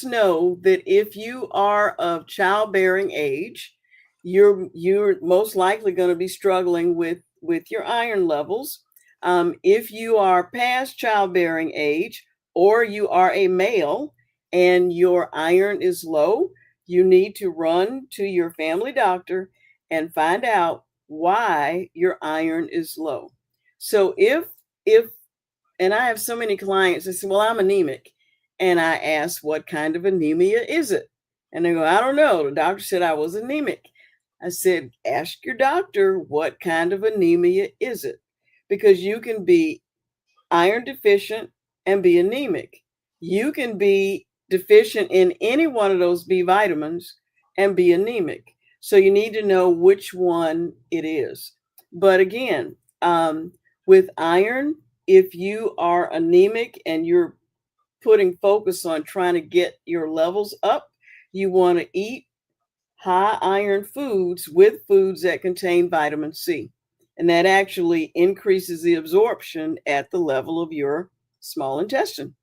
know that if you are of childbearing age, you're most likely going to be struggling with your iron levels. If you are past childbearing age or you are a male and your iron is low, you need to run to your family doctor and find out why your iron is low. So if and I have so many clients that say, well, I'm anemic. And I ask, what kind of anemia is it? And they go, I don't know. The doctor said I was anemic. I said, ask your doctor, what kind of anemia is it? Because you can be iron deficient and be anemic. You can be deficient in any one of those B vitamins and be anemic. So you need to know which one it is. But again, with iron, if you are anemic and you're putting focus on trying to get your levels up, you want to eat high iron foods with foods that contain vitamin C. And that actually increases the absorption at the level of your small intestine.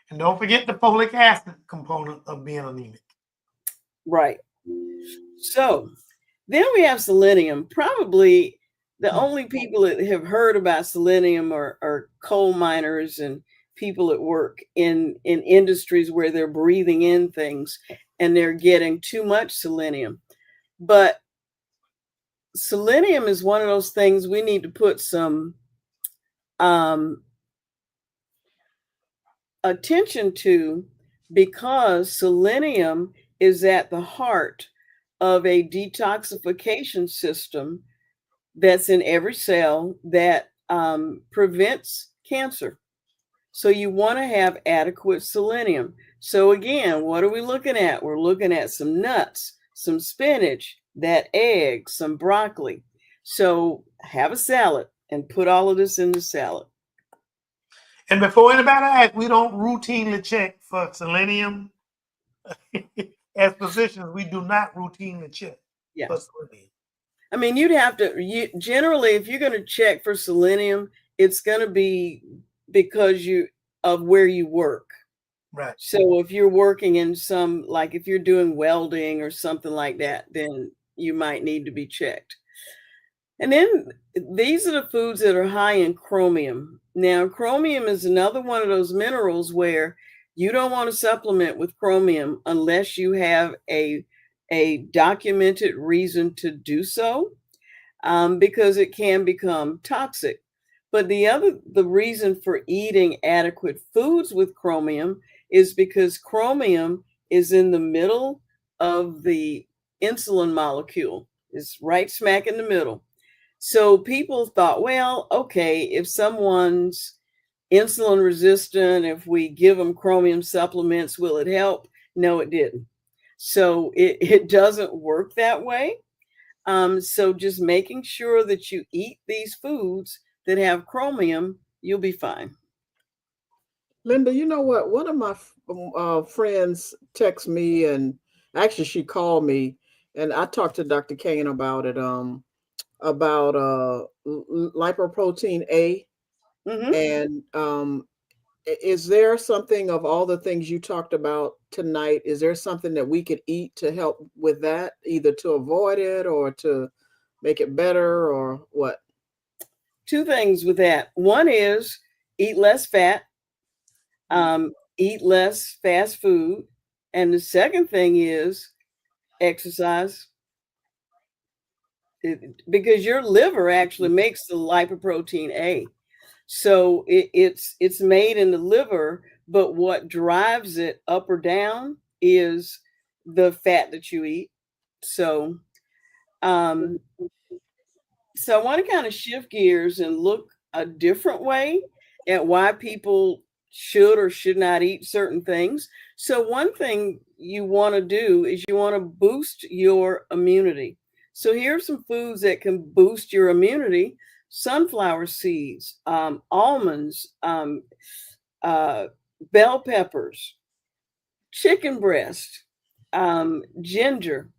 And don't forget the folic acid component of being anemic.
Right. So then we have selenium. Probably the only people that have heard about selenium are coal miners and people at work in industries where they're breathing in things and they're getting too much selenium. But selenium is one of those things we need to put some attention to, because selenium is at the heart of a detoxification system that's in every cell that prevents cancer. So you want to have adequate selenium. So again, what are we looking at? We're looking at some nuts, some spinach, that egg, some broccoli. So have a salad and put all of this in the salad.
And before anybody asks, we don't routinely check for selenium. As physicians, we do not routinely check for selenium.
I mean, you'd have to, generally, if you're going to check for selenium, it's going to be because of where you work.
Right.
So if you're working in some, like if you're doing welding or something like that, then you might need to be checked. And then these are the foods that are high in chromium. Now, chromium is another one of those minerals where you don't want to supplement with chromium unless you have a documented reason to do so, because it can become toxic. But the reason for eating adequate foods with chromium is because chromium is in the middle of the insulin molecule. It's right smack in the middle. So people thought, well, okay, if someone's insulin resistant, if we give them chromium supplements, will it help? No, it didn't. So it doesn't work that way. So just making sure that you eat these foods that have chromium, you'll be fine.
Linda, you know what? One of my friends texted me, and actually she called me, and I talked to Dr. Kane about it. About lipoprotein A,
Mm-hmm.
and is there something of all the things you talked about tonight? Is there something that we could eat to help with that, either to avoid it or to make it better, or what?
Two things with that. One is eat less fat, eat less fast food. And the second thing is exercise. Because your liver actually makes the lipoprotein A. So it's made in the liver, but what drives it up or down is the fat that you eat. So um, so I want to kind of shift gears and look a different way at why people should or should not eat certain things. So one thing you want to do is you want to boost your immunity. So here are some foods that can boost your immunity: sunflower seeds, almonds, uh, bell peppers, chicken breast, ginger.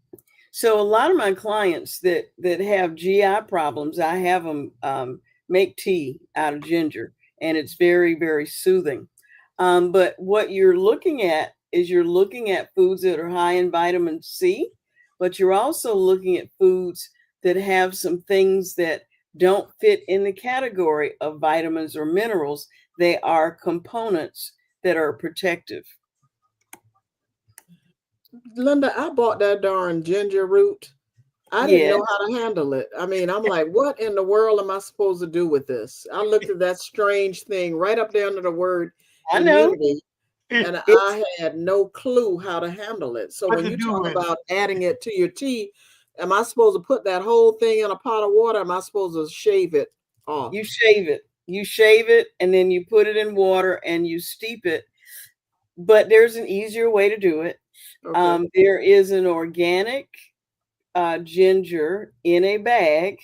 So a lot of my clients that have GI problems, I have them make tea out of ginger, and it's very, very soothing. But what you're looking at is you're looking at foods that are high in vitamin C, but you're also looking at foods that have some things that don't fit in the category of vitamins or minerals. They are components that are protective.
Linda, I bought that darn ginger root. I didn't
Yeah,
know how to handle it. I mean, I'm like, what in the world am I supposed to do with this? I looked at that strange thing right up there under the word
I know.
immunity, and
It's
I had no clue how to handle it. So
What
when
to
you
do
talk
with it?
about adding it to your tea, am I supposed to put that whole thing in a pot of water? Am I supposed to shave it off?
You shave it. You shave it and then you put it in water and you steep it. But there's an easier way to do it.
Okay.
There is an organic ginger in a bag,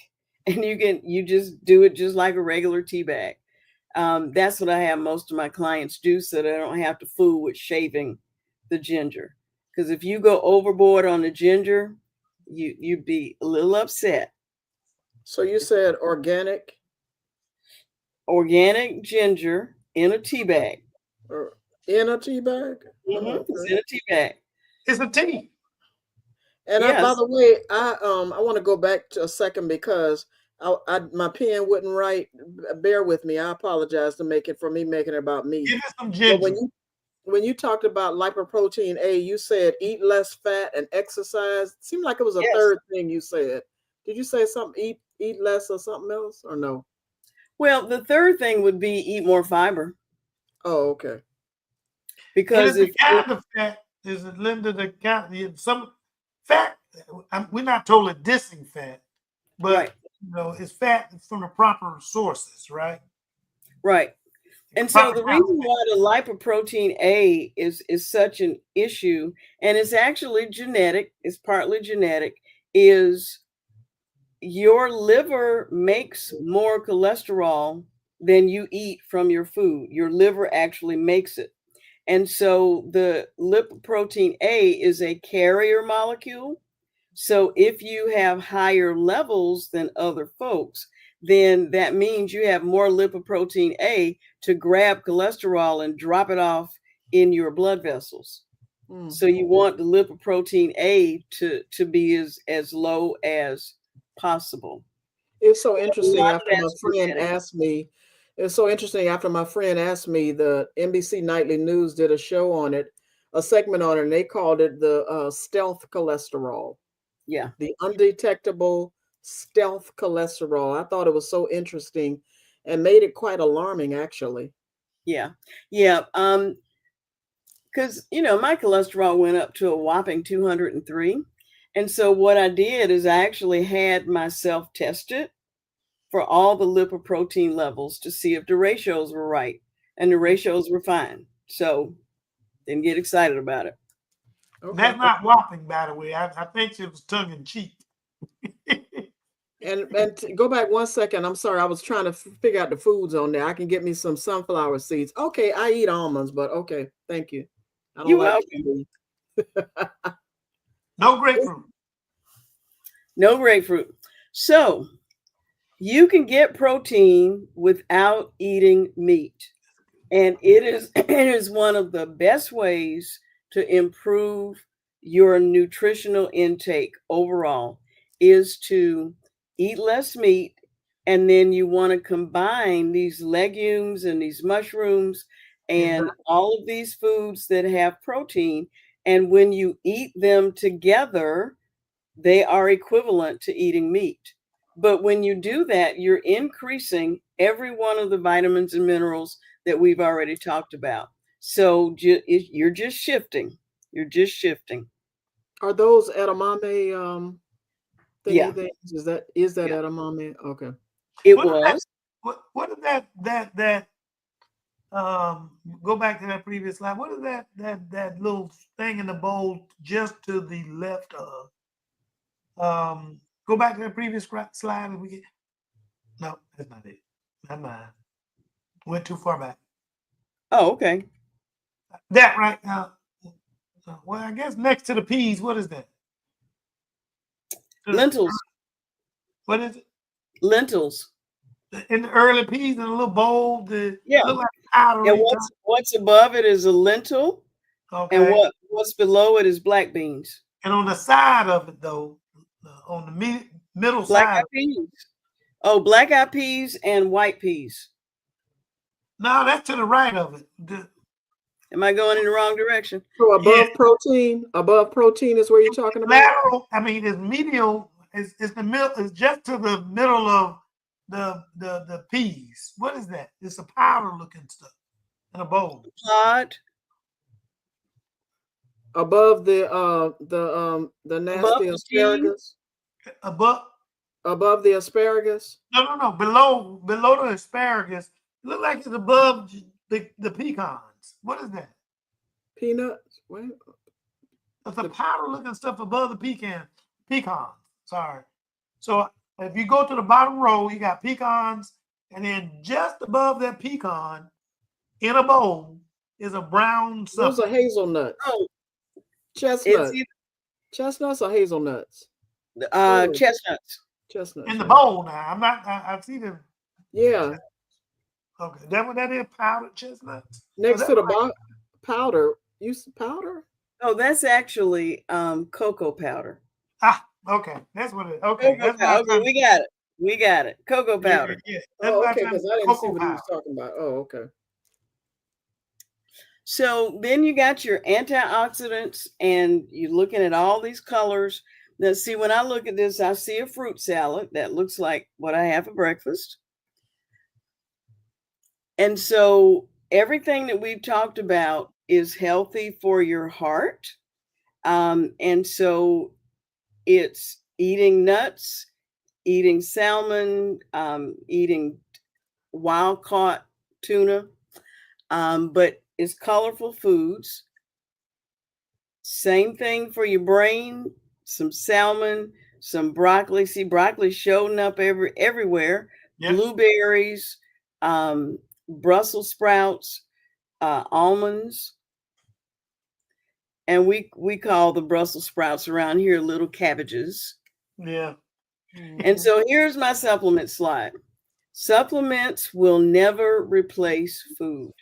and you just do it just like a regular tea bag. That's what I have most of my clients do, so they don't have to fool with shaving the ginger. Because if you go overboard on the ginger, you'd be a little upset.
So you said organic
Organic ginger in a tea bag.
or in a tea bag? Oh,
It's
okay.
in a tea bag.
It's a tea.
And by
Yes,
the way, I want to go back to a second because my pen wouldn't write. Bear with me. I apologize to make it for me making it about me.
Give it some
But
ginger.
when you talked about lipoprotein A, you said eat less fat and exercise. It seemed like it was a
yes.
third thing you said. Did you say something? Eat less or something else or no?
Well, the third thing would be eat more fiber,
Oh, okay.
And
because
it's the kind of fat, is it Linda, the kind, some fat, we're not totally dissing fat,
right,
but it's fat from the proper sources, right?
right. And so
Proper
the
kind of
reason
fat.
why the lipoprotein A is such an issue, and it's actually genetic, it's partly genetic, is your liver makes more cholesterol than you eat from your food. Your liver actually makes it. And so the lipoprotein A is a carrier molecule. So if you have higher levels than other folks, then that means you have more lipoprotein A to grab cholesterol and drop it off in your blood vessels. So you want the lipoprotein A to be as low as possible.
It's so
A
interesting
lot of
after my
that's
friend
genetic.
asked me. It's so interesting after my friend asked me, the NBC Nightly News did a show on it, a segment on it, and they called it the stealth cholesterol,
Yeah.
the undetectable stealth cholesterol. I thought it was so interesting and made it quite alarming, actually.
Yeah. Yeah. Because my cholesterol went up to a whopping 203. And so what I did is I actually had myself tested for all the lipoprotein levels to see if the ratios were right. And the ratios were fine. So didn't get excited about it.
Okay.
That's not whopping, by the way. I think it was tongue in cheek.
And go back 1 second. I'm sorry, I was trying to figure out the foods on there. I can get me some sunflower seeds. Okay, I eat almonds, but okay, thank you. I don't
You're
like
welcome.
kiwi.
No grapefruit.
No grapefruit. So you can get protein without eating meat. And it is one of the best ways to improve your nutritional intake overall is to eat less meat, and then you want to combine these legumes and these mushrooms and
Exactly.
all of these foods that have protein, and when you eat them together they are equivalent to eating meat. But when you do that, you're increasing every one of the vitamins and minerals that we've already talked about. So you're just shifting. You're just shifting.
Are those edamame thingy
Yeah,
things? Is that
yeah.
edamame? Okay.
It
What is that?
was.
What is that go back to that previous slide. What is that little thing in the bowl just to the left of? Go back to that previous slide and we get no, that's not it. Not mine. Went too far back.
Oh, okay.
That right now. Well, I guess next to the peas, what is that?
Lentils.
What is it?
Lentils.
In the early peas in a little bowl, the
Yeah.
look like
And
powdery.
what's above it is a lentil, and
Okay.
what's below it is black beans.
And on the side of it, though, on the middle
Black
side,
eyed peas. Oh, black eyed peas and white peas.
no, that's to the right of it.
Am I going in the wrong direction?
So
Yeah,
above protein is where you're talking about?
lateral. I mean, it's medial. It's the middle. It's just to the middle of the peas. What is that? It's a powder looking stuff in a bowl.
Pod.
Above the
Above
nasty
the peas.
asparagus?
Above.
Above the asparagus?
No. Below the asparagus. It look like it's above the pecans. What is that?
Peanuts? Wait.
It's a powder looking stuff above the pecans. Sorry. So if you go to the bottom row, you got pecans, and then just above that pecan, in a bowl, is a brown
Those are
something.
hazelnuts.
Oh, it's
Chestnuts. Chestnuts or hazelnuts?
chestnuts.
Chestnuts,
In the
right?
bowl now. I'm not. I see them.
Yeah.
Okay, that what that is? Powdered chestnuts. Oh,
Next
that's
to the
right.
powder. Powder?
Oh, that's actually cocoa powder.
Okay, that's what it. Okay,
Cocoa
that's what
powder.
I'm
Okay,
trying to.
we got it. We got it. Cocoa
Yeah,
powder.
yeah. That's
Oh,
what I'm
okay,
trying to.
because I didn't see
Cocoa
what he was
powder.
talking about. Oh, okay.
So then you got your antioxidants, and you're looking at all these colors. Now, see, when I look at this, I see a fruit salad that looks like what I have for breakfast. And so everything that we've talked about is healthy for your heart. And so it's eating nuts, eating salmon, eating wild caught tuna, but it's colorful foods. Same thing for your brain, some salmon, some broccoli. See, broccoli showing up everywhere.
Yep.
Blueberries, Brussels sprouts, almonds, and we call the Brussels sprouts around here little cabbages.
Yeah.
And so here's my supplement slide. Supplements will never replace food.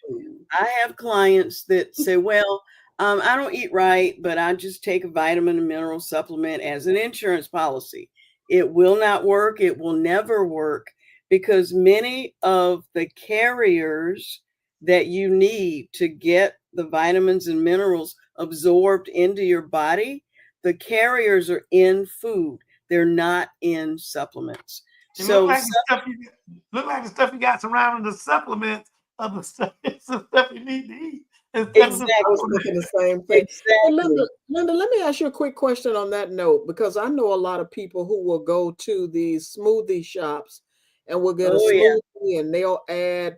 I have clients that say, well, I don't eat right, but I just take a vitamin and mineral supplement as an insurance policy. It will not work. It will never work because many of the carriers that you need to get the vitamins and minerals absorbed into your body, the carriers are in food. They're not in supplements.
It look
So
like the stuff you got surrounding the supplements of the stuff. It's the stuff you need to eat instead of the
I was
exactly,
thinking the
supplements.
same thing. Hey,
exactly.
Linda, let me ask you a quick question on that note, because I know a lot of people who will go to these smoothie shops and will get a
Oh yeah.
smoothie and they'll add,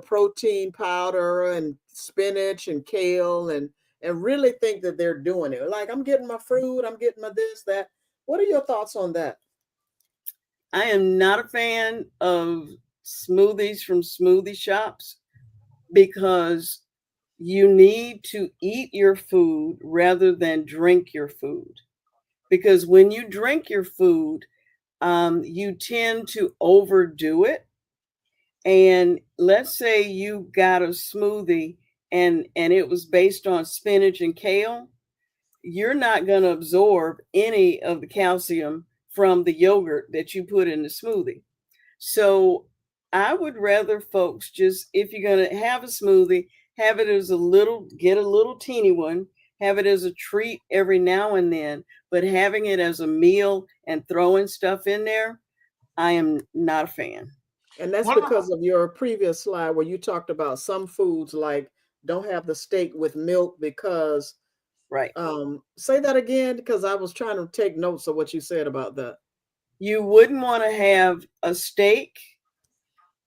protein powder and spinach and kale and really think that they're doing it. Like, I'm getting my fruit, I'm getting my this, that. What are your thoughts on that?
I am not a fan of smoothies from smoothie shops because you need to eat your food rather than drink your food. Because when you drink your food, you tend to overdo it. And let's say you got a smoothie and it was based on spinach and kale, you're not going to absorb any of the calcium from the yogurt that you put in the smoothie. So I would rather folks just, if you're going to have a smoothie, have it as get a little teeny one, have it as a treat every now and then, but having it as a meal and throwing stuff in there, I am not a fan.
And that's
One of
because of your previous slide where you talked about some foods like don't have the steak with milk because
Right.
say that again because I was trying to take notes of what you said about that.
You wouldn't want to have a steak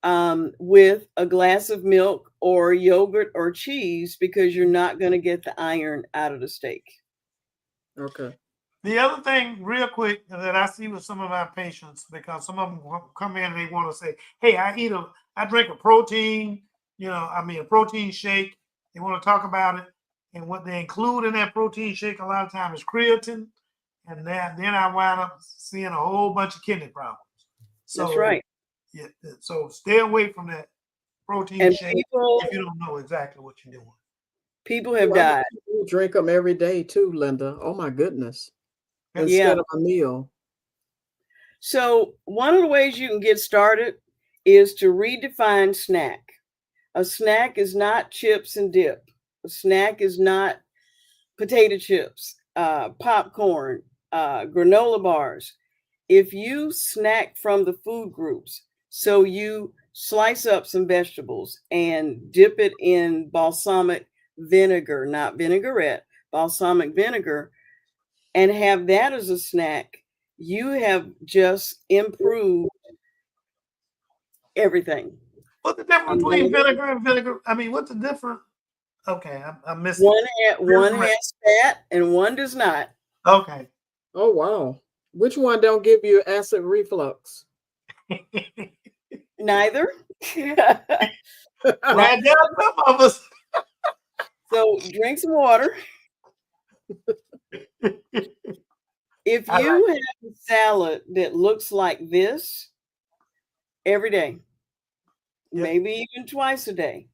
with a glass of milk or yogurt or cheese because you're not going to get the iron out of the steak.
Okay.
the other thing, real quick, that I see with some of my patients, because some of them come in and they want to say, "Hey, I drink a protein, a protein shake." They want to talk about it, and what they include in that protein shake a lot of times is creatine, and then I wind up seeing a whole bunch of kidney problems.
That's
So
right.
yeah, so stay away from that protein
And
shake if you don't know exactly what you're doing.
people have
Oh, I know
died.
people who drink them every day too, Linda. Oh my goodness.
Yeah.
Instead of a meal.
So one of the ways you can get started is to redefine snack. A snack is not chips and dip. A snack is not potato chips, popcorn, granola bars. If you snack from the food groups, so you slice up some vegetables and dip it in balsamic vinegar, not vinaigrette, balsamic vinegar, and have that as a snack, you have just improved everything.
What's the difference between
Amazing.
vinegar and vinegar? I mean, what's the difference? Okay, I missed it.
One has fat and one does not.
Okay.
Oh wow. Which one don't give you acid reflux?
Neither.
Glad there are some of us.
So drink some water. If
I
you have a salad that looks like this every day,
Yep.
maybe even twice a day,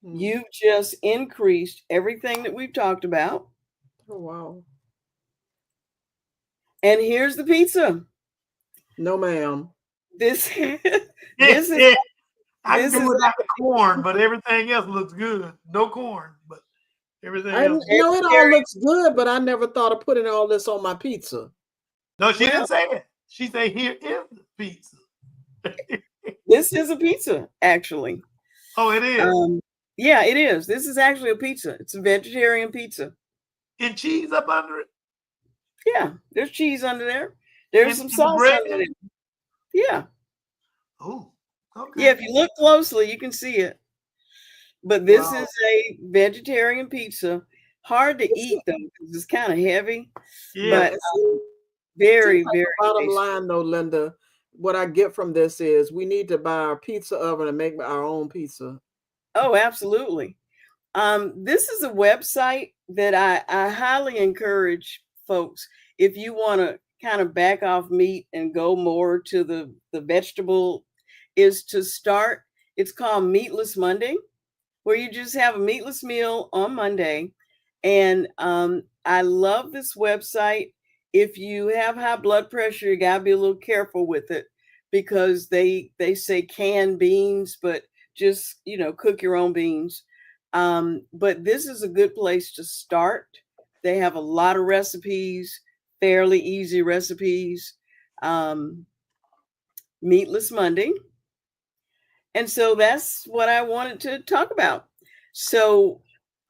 Hmm.
you've just increased everything that we've talked about.
Oh wow.
And here's the pizza.
No, ma'am.
This
Yeah,
this is
yeah. I can
this
do
is
without the corn, but everything else looks good. No corn, but everything
I
else.
know it all looks good, but I never thought of putting all this on my pizza.
No, she
well,
didn't say it. She said, "Here is the pizza."
this is a pizza, actually.
Oh, it is.
Yeah, it is. This is actually a pizza. It's a vegetarian pizza.
And cheese up under it.
Yeah, there's cheese under there. There's some
And the
sauce
bread.
under there. Yeah.
Oh, okay.
Yeah, if you look closely, you can see it. But this
Wow.
is a vegetarian pizza. Hard to eat though, because it's kind of heavy.
Yeah.
But
Seems
very,
like
very
the bottom
tasty.
line though, Linda, what I get from this is we need to buy our pizza oven and make our own pizza.
Oh, absolutely. This is a website that I highly encourage folks if you want to kind of back off meat and go more to the vegetable is to start. It's called Meatless Monday. where you just have a meatless meal on Monday. And I love this website. If you have high blood pressure, you gotta be a little careful with it because they say canned beans, but just cook your own beans. But this is a good place to start. They have a lot of recipes, fairly easy recipes. Um, Meatless Monday. And so that's what I wanted to talk about. So,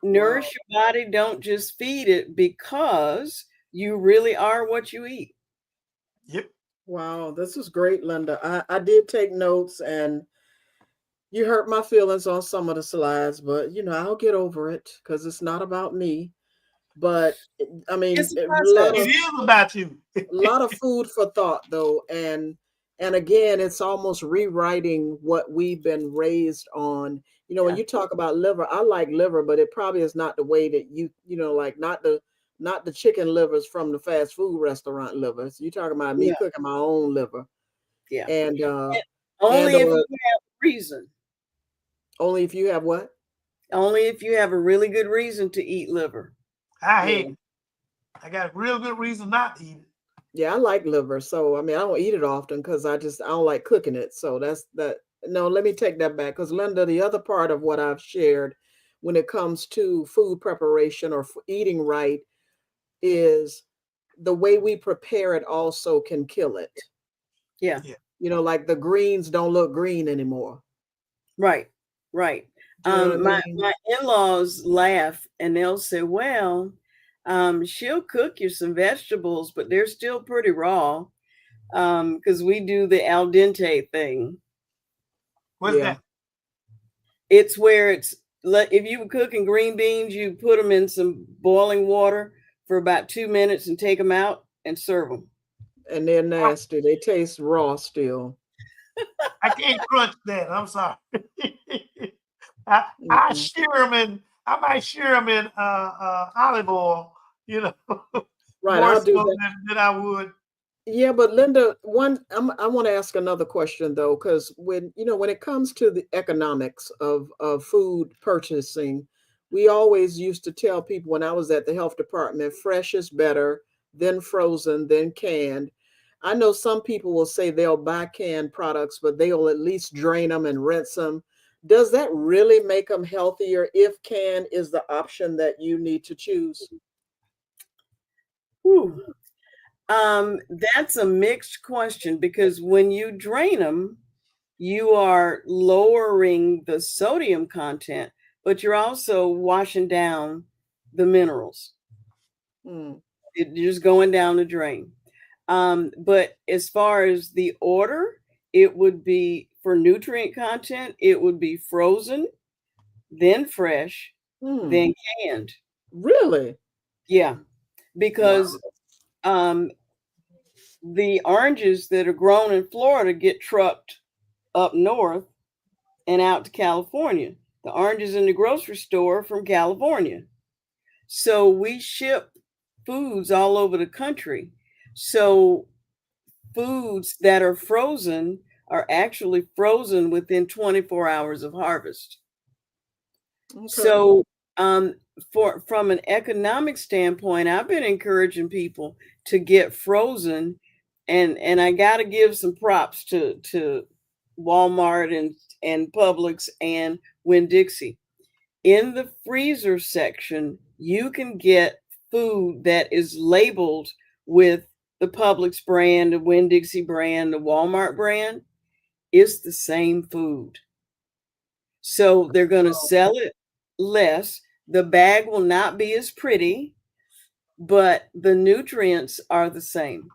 Wow.
nourish your body, don't just feed it, because you really are what you eat.
Yep.
Wow, this is great, Linda. I did take notes, and you hurt my feelings on some of the slides, but I'll get over it because it's not about me. But I mean,
It's a
a
It
process.
is about you.
lot of food for thought, though, and again, it's almost rewriting what we've been raised on. When
Yeah.
you talk about liver, I like liver, but it probably is not the way that like not the chicken livers from the fast food restaurant livers. You talking about me
Yeah.
cooking my own liver,
Yeah.
and
And
and
only if you have reason.
only if you have what?
Only if you have a really good reason to eat liver.
I hate
Yeah.
it. I got a real good reason not to eat it.
Yeah, I like liver. So I mean, I don't eat it often because I don't like cooking it. So that's that. No, let me take that back. Because Linda, the other part of what I've shared when it comes to food preparation or eating right is the way we prepare it also can kill it.
Yeah.
Yeah.
Like the greens don't look green anymore.
Right. Right.
You know what I mean?
My in-laws laugh and they'll say, well, she'll cook you some vegetables, but they're still pretty raw. Because we do the al dente thing.
What's
Yeah.
that?
It's where if you were cooking green beans, you put them in some boiling water for about 2 minutes and take them out and serve them.
And they're
I,
nasty. They taste raw still.
I can't crunch that. I'm sorry. I
Mm-mm.
shear them in. I might shear them in olive oil. You know,
Right,
more
I'll do
so
that.
than I would.
Yeah, but Linda, I want to ask another question though, because when it comes to the economics of food purchasing, we always used to tell people when I was at the health department, fresh is better, then frozen, then canned. I know some people will say they'll buy canned products, but they'll at least drain them and rinse them. Does that really make them healthier if can is the option that you need to choose?
Whew. That's a mixed question because when you drain them, you are lowering the sodium content, but you're also washing down the minerals.
Hmm.
You're just going down the drain. But as far as the order, it would be for nutrient content, it would be frozen, then fresh,
Hmm.
then canned.
Really?
Yeah,
Wow.
because um, the oranges that are grown in Florida get trucked up north and out to California. The oranges in the grocery store from California. So we ship foods all over the country. So foods that are frozen are actually frozen within 24 hours of harvest.
Okay.
So, um, from an economic standpoint, I've been encouraging people to get frozen, and I got to give some props to Walmart and Publix and Winn Dixie. In the freezer section, you can get food that is labeled with the Publix brand, the Winn Dixie brand, the Walmart brand. It's the same food. So they're going to sell it less. The bag will not be as pretty, but the nutrients are the same.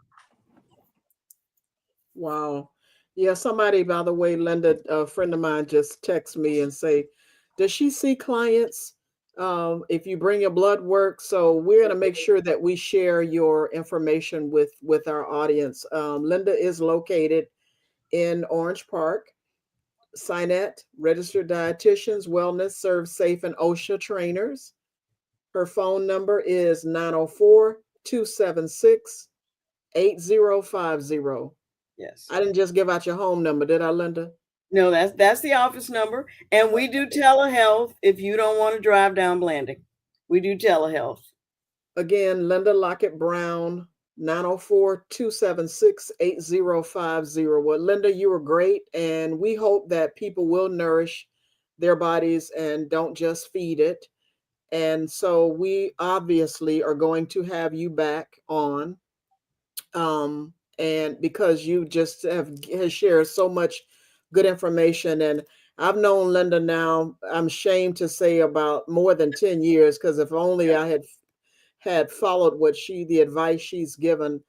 Wow. Yeah, somebody, by the way, Linda, a friend of mine just text me and say, does she see clients if you bring your blood work? So we're going to make sure that we share your information with our audience. Linda is located in Orange Park. Sinette, registered dietitians, wellness, serve safe, and OSHA trainers. Her phone number is 904-276-8050.
Yes.
I didn't just give out your home number, did I, Linda?
No, that's the office number. And we do telehealth if you don't want to drive down Blanding. We do telehealth.
Again, Linda Lockett Brown, 904-276-8050. Well, Linda, you were great. And we hope that people will nourish their bodies and don't just feed it. And so we obviously are going to have you back on. And because you just has shared so much good information. And I've known Linda now, I'm ashamed to say, about more than 10 years, because if only I had followed the advice she's given,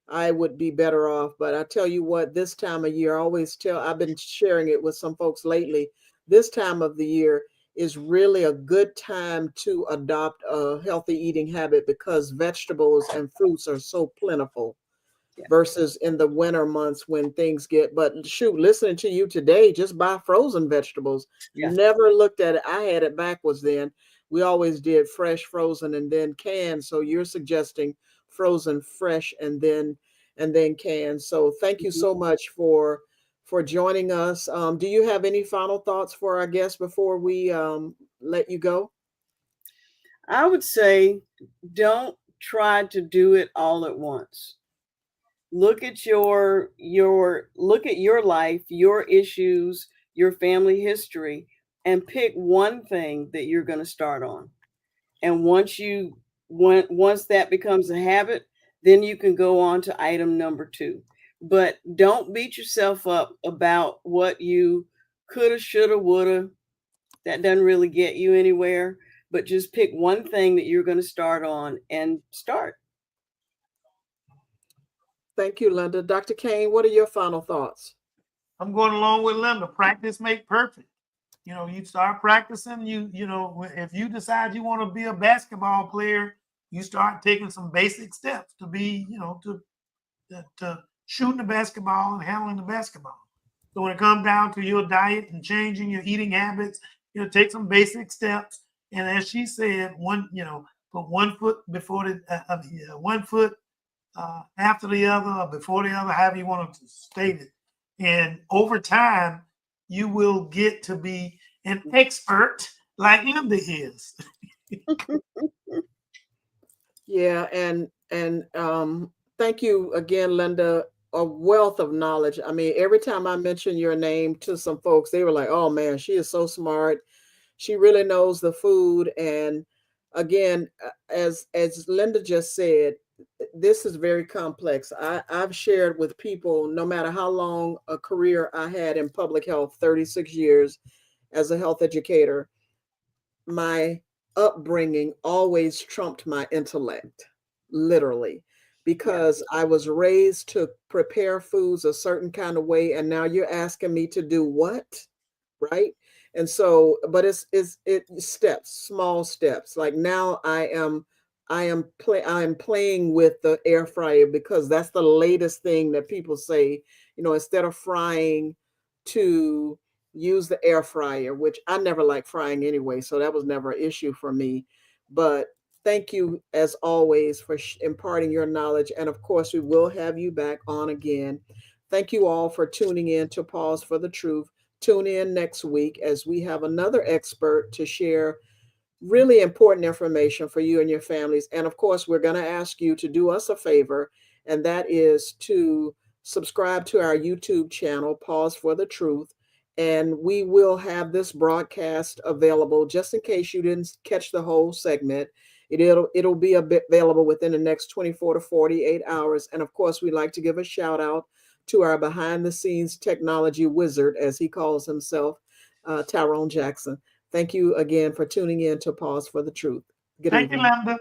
I would be better off. But I tell you what, this time of year, I've been sharing it with some folks lately. This time of the year is really a good time to adopt a healthy eating habit because vegetables and fruits are so plentiful versus in the winter months when things get, but shoot, listening to you today, just buy frozen vegetables.
Yeah.
Never looked at it. I had it backwards then. We always did fresh, frozen, and then canned. So you're suggesting frozen, fresh, and then canned. So thank you so much for joining us. Do you have any final thoughts for our guests before we let you go?
I would say don't try to do it all at once. Look at your life, your issues, your family history, and pick one thing that you're going to start on. And once that becomes a habit, then you can go on to item number 2. But don't beat yourself up about what you coulda, shoulda, woulda. That doesn't really get you anywhere. But just pick one thing that you're going to start on and start.
Thank you, Linda. Dr. Kane, what are your final thoughts?
I'm going along with Linda. Practice make perfect. You start practicing. If you decide you want to be a basketball player, you start taking some basic steps to be, to shooting the basketball and handling the basketball. So when it comes down to your diet and changing your eating habits, take some basic steps. And as she said, put one foot before one foot after the other or before the other, however you want to state it. And over time, you will get to be an expert like Linda is.
Yeah, and thank you again, Linda. A wealth of knowledge. I mean, every time I mention your name to some folks, they were like, "Oh man, she is so smart. She really knows the food." And again, as Linda just said, this is very complex. I've shared with people, no matter how long a career I had in public health, 36 years as a health educator, my upbringing always trumped my intellect, literally, because I was raised to prepare foods a certain kind of way. And now you're asking me to do what? Right. And so, but it's steps, small steps. Like now I am playing with the air fryer because that's the latest thing that people say, instead of frying, to use the air fryer, which I never liked frying anyway. So that was never an issue for me. But thank you as always for imparting your knowledge. And of course, we will have you back on again. Thank you all for tuning in to Pause for the Truth. Tune in next week as we have another expert to share really important information for you and your families. And of course, we're going to ask you to do us a favor, and that is to subscribe to our YouTube channel, Pause for the Truth. And we will have this broadcast available just in case you didn't catch the whole segment. It'll be available within the next 24 to 48 hours. And of course, we'd like to give a shout out to our behind the scenes technology wizard, as he calls himself, Tyrone Jackson. Thank you again for tuning in to Pause for the Truth. Good
Thank
evening.
you, Linda.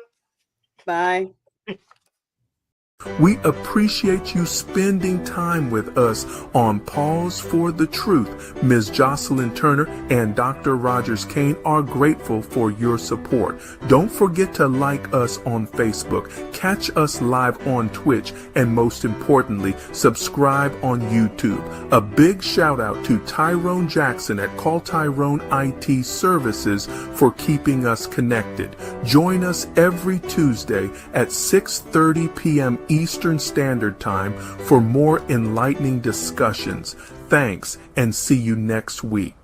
Bye.
We appreciate you spending time with us on Pause for the Truth. Ms. Jocelyn Turner and Dr. Rogers Kane are grateful for your support. Don't forget to like us on Facebook, catch us live on Twitch, and most importantly, subscribe on YouTube. A big shout out to Tyrone Jackson at Call Tyrone IT Services for keeping us connected. Join us every Tuesday at 6:30 p.m. Eastern Standard Time for more enlightening discussions. Thanks, and see you next week.